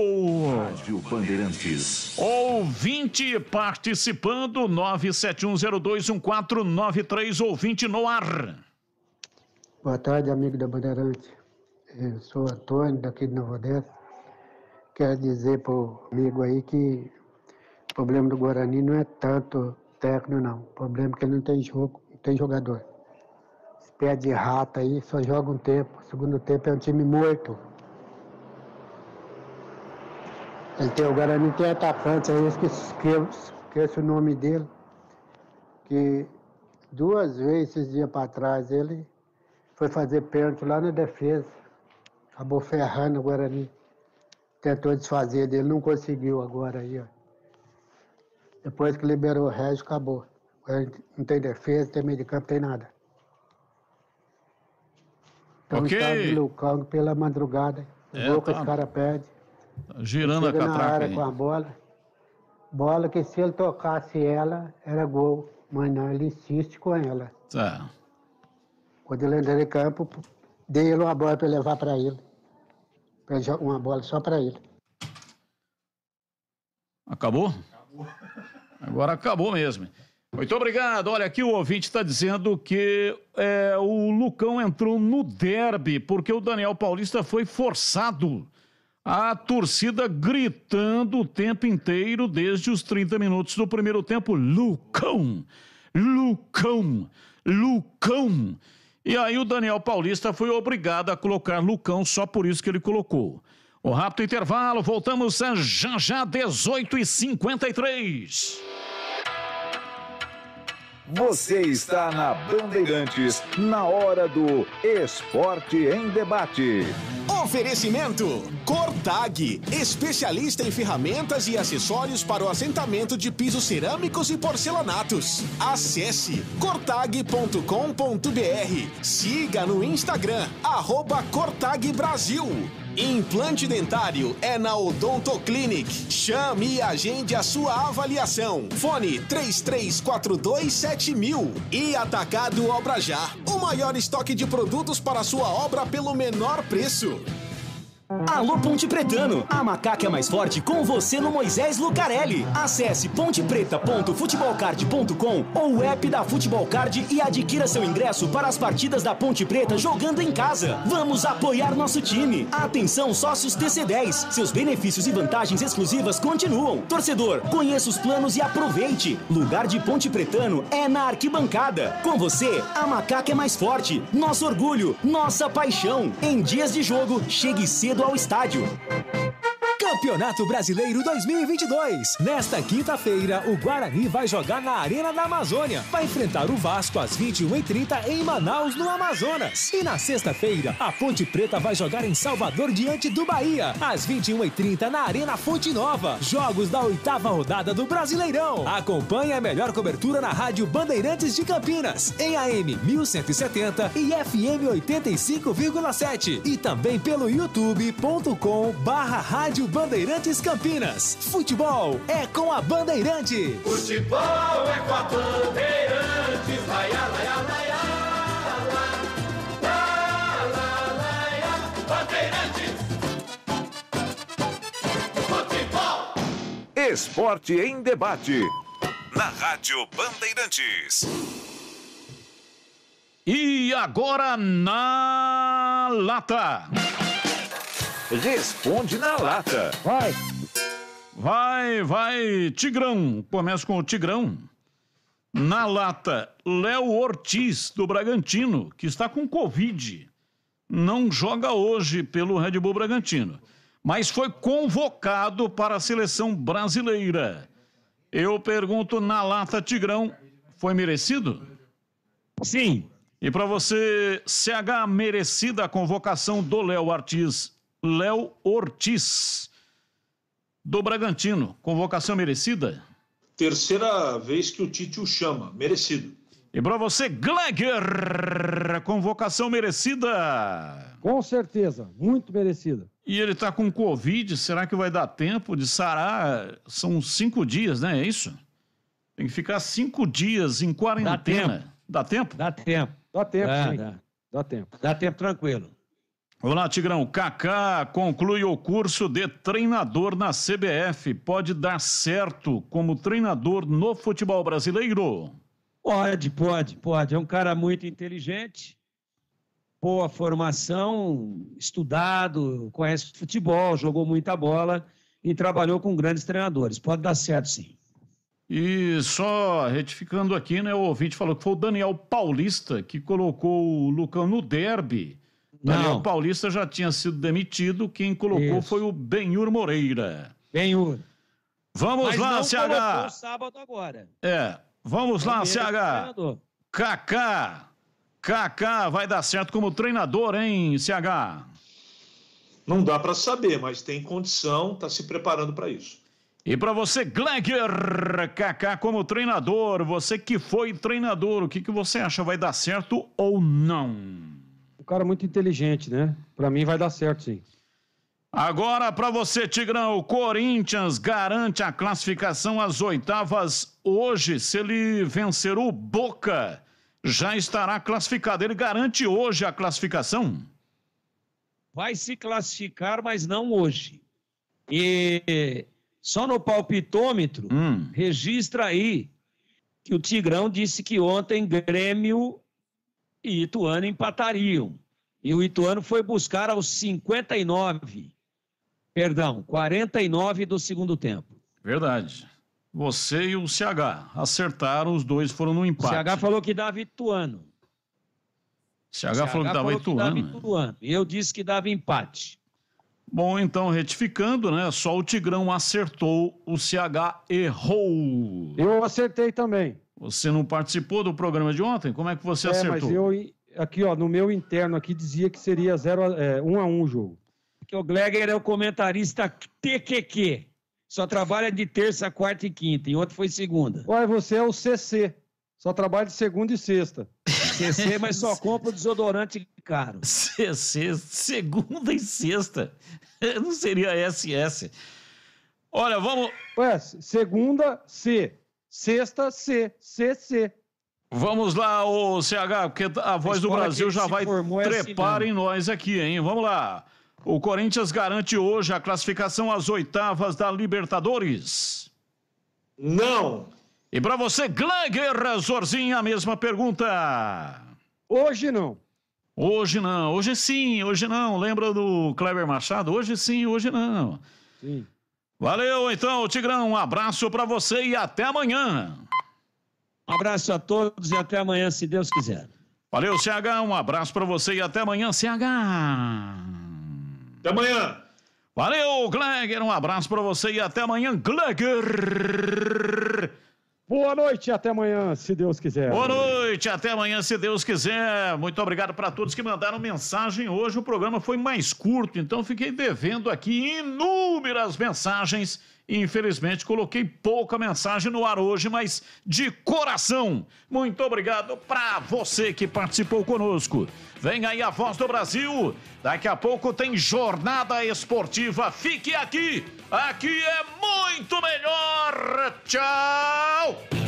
Rádio Bandeirantes. Ouvinte participando, 971021493, ouvinte no ar. Boa tarde, amigo da Bandeirante. Eu sou Antônio, daqui de Nova Odessa. Quero dizer para o amigo aí que o problema do Guarani não é tanto técnico, não. O problema é que ele não tem jogo, não tem jogador. Esse pé de rata aí só joga um tempo. O segundo tempo é um time morto. O Guarani tem atacante aí, esqueço o nome dele, que 2 vezes esses dias para trás ele foi fazer pênalti lá na defesa. Acabou ferrando o Guarani. Tentou desfazer dele, não conseguiu agora aí, ó. Depois que liberou o Régio, acabou. Não tem defesa, não tem meio de campo, não tem nada. Então está deslocando pela madrugada. Boca os caras perdem. Girando a catraca na área aí. com a bola. Bola que se ele tocasse ela, era gol. Mas não, ele insiste com ela. Tá. Quando ele entra em campo, dei ele uma bola para levar para ele. Uma bola só para ele. Acabou? Agora acabou mesmo. Muito obrigado. Olha, aqui o ouvinte está dizendo que o Lucão entrou no derby porque o Daniel Paulista foi forçado. A torcida gritando o tempo inteiro desde os 30 minutos do primeiro tempo. Lucão! Lucão! Lucão! E aí o Daniel Paulista foi obrigado a colocar Lucão, só por isso que ele colocou. O rápido intervalo, voltamos já 18h53. Você está na Bandeirantes, na hora do Esporte em Debate. Oferecimento Cortag, especialista em ferramentas e acessórios para o assentamento de pisos cerâmicos e porcelanatos. Acesse cortag.com.br. Siga no Instagram, @CortagBrasil. Implante dentário é na Odonto Clinic. Chame e agende a sua avaliação. Fone 33427000. E Atacado Obra Já, o maior estoque de produtos para a sua obra pelo menor preço. Alô Ponte Pretano, a macaca é mais forte com você no Moisés Lucarelli. Acesse pontepreta.futebolcard.com ou o app da Futebol Card e adquira seu ingresso para as partidas da Ponte Preta jogando em casa. Vamos apoiar nosso time. Atenção sócios TC10, seus benefícios e vantagens exclusivas continuam. Torcedor, conheça os planos e aproveite. Lugar de Ponte Pretano é na arquibancada. Com você, a macaca é mais forte. Nosso orgulho, nossa paixão. Em dias de jogo, chegue cedo ao estádio. Campeonato Brasileiro 2022. Nesta quinta-feira, o Guarani vai jogar na Arena da Amazônia. Vai enfrentar o Vasco às 21h30 em Manaus, no Amazonas. E na sexta-feira, a Ponte Preta vai jogar em Salvador diante do Bahia, às 21h30 na Arena Fonte Nova. Jogos da 8ª rodada do Brasileirão. Acompanhe a melhor cobertura na Rádio Bandeirantes de Campinas, em AM 1170 e FM 85,7. E também pelo youtube.com/Rádio Bandeirantes Campinas. Futebol é com a Bandeirante. Futebol é com a Bandeirantes. Laia, laia, laia, laia, Bandeirantes. Futebol. Esporte em Debate. Na Rádio Bandeirantes. E agora na lata. Responde na lata. Vai, Tigrão. Começa com o Tigrão. Na lata, Léo Ortiz, do Bragantino, que está com Covid. Não joga hoje pelo Red Bull Bragantino, mas foi convocado para a seleção brasileira. Eu pergunto na lata, Tigrão, foi merecido? Sim. E para você, CH, merecida a convocação do Léo Ortiz, do Bragantino. Convocação merecida? Terceira vez que o Tite o chama. Merecido. E para você, Gleger, convocação merecida? Com certeza, muito merecida. E ele está com Covid, será que vai dar tempo de sarar? São 5 dias, né? É isso? Tem que ficar 5 dias em quarentena. Dá tempo? Dá tempo. Dá tempo, sim. Dá tempo. Dá tempo tranquilo. Olá, Tigrão. Kaká conclui o curso de treinador na CBF. Pode dar certo como treinador no futebol brasileiro? Pode. É um cara muito inteligente, boa formação, estudado, conhece futebol, jogou muita bola e trabalhou com grandes treinadores. Pode dar certo, sim. E só retificando aqui, né? O ouvinte falou que foi o Daniel Paulista que colocou o Lucão no derby. Daniel Paulista já tinha sido demitido, quem colocou foi o Benhur Moreira. Vamos lá, CH. Colocou sábado agora. Vamos lá, CH. Kaká vai dar certo como treinador, hein, CH? Não dá para saber, mas tem condição, está se preparando para isso. E para você, Gleger, Kaká como treinador, você que foi treinador, o que você acha, vai dar certo ou não? Um cara muito inteligente, né? Para mim vai dar certo, sim. Agora para você, Tigrão, o Corinthians garante a classificação às oitavas hoje. Se ele vencer o Boca, já estará classificado. Ele garante hoje a classificação? vai se classificar, mas não hoje. E só no palpitômetro, registra aí que o Tigrão disse que ontem Grêmio e Ituano empatariam. E o Ituano foi buscar aos 49 do segundo tempo. Verdade. Você e o CH acertaram, os dois foram no empate. O CH falou que dava Ituano. CH falou que dava Ituano. Eu disse que dava empate. Bom, então, retificando, né? Só o Tigrão acertou, o CH errou. Eu acertei também. Você não participou do programa de ontem? Como é que você acertou? Mas eu, aqui, ó, no meu interno aqui dizia que seria 1-1 o jogo. Porque o Gleger é o comentarista TQQ. Só trabalha de terça, quarta e quinta. E ontem foi segunda. Ué, você é o CC. Só trabalha de segunda e sexta. CC, mas só compra o desodorante caro. CC, segunda e sexta. Não seria SS. Olha, vamos... Ué, segunda, C. Sexta, C. CC. Vamos lá, ô CH, porque a Voz do Brasil já vai trepar em nós aqui, hein? Vamos lá. O Corinthians garante hoje a classificação às oitavas da Libertadores? Não. E para você, Gleger Zorzinho, a mesma pergunta. Hoje não. Hoje não. Hoje sim, hoje não. Lembra do Kleber Machado? Hoje sim, hoje não. Sim. Valeu, então, Tigrão. Um abraço para você e até amanhã. Um abraço a todos e até amanhã, se Deus quiser. Valeu, CH. Um abraço para você e até amanhã, CH. Até amanhã. Valeu, Gleger. Um abraço para você e até amanhã, Gleger. Boa noite e até amanhã, se Deus quiser. Boa noite, até amanhã, se Deus quiser. Muito obrigado para todos que mandaram mensagem hoje. O programa foi mais curto, então fiquei devendo aqui inúmeras mensagens. Infelizmente, coloquei pouca mensagem no ar hoje, mas de coração, muito obrigado para você que participou conosco. Vem aí a Voz do Brasil. Daqui a pouco tem Jornada Esportiva. Fique aqui. Aqui é muito melhor. Tchau.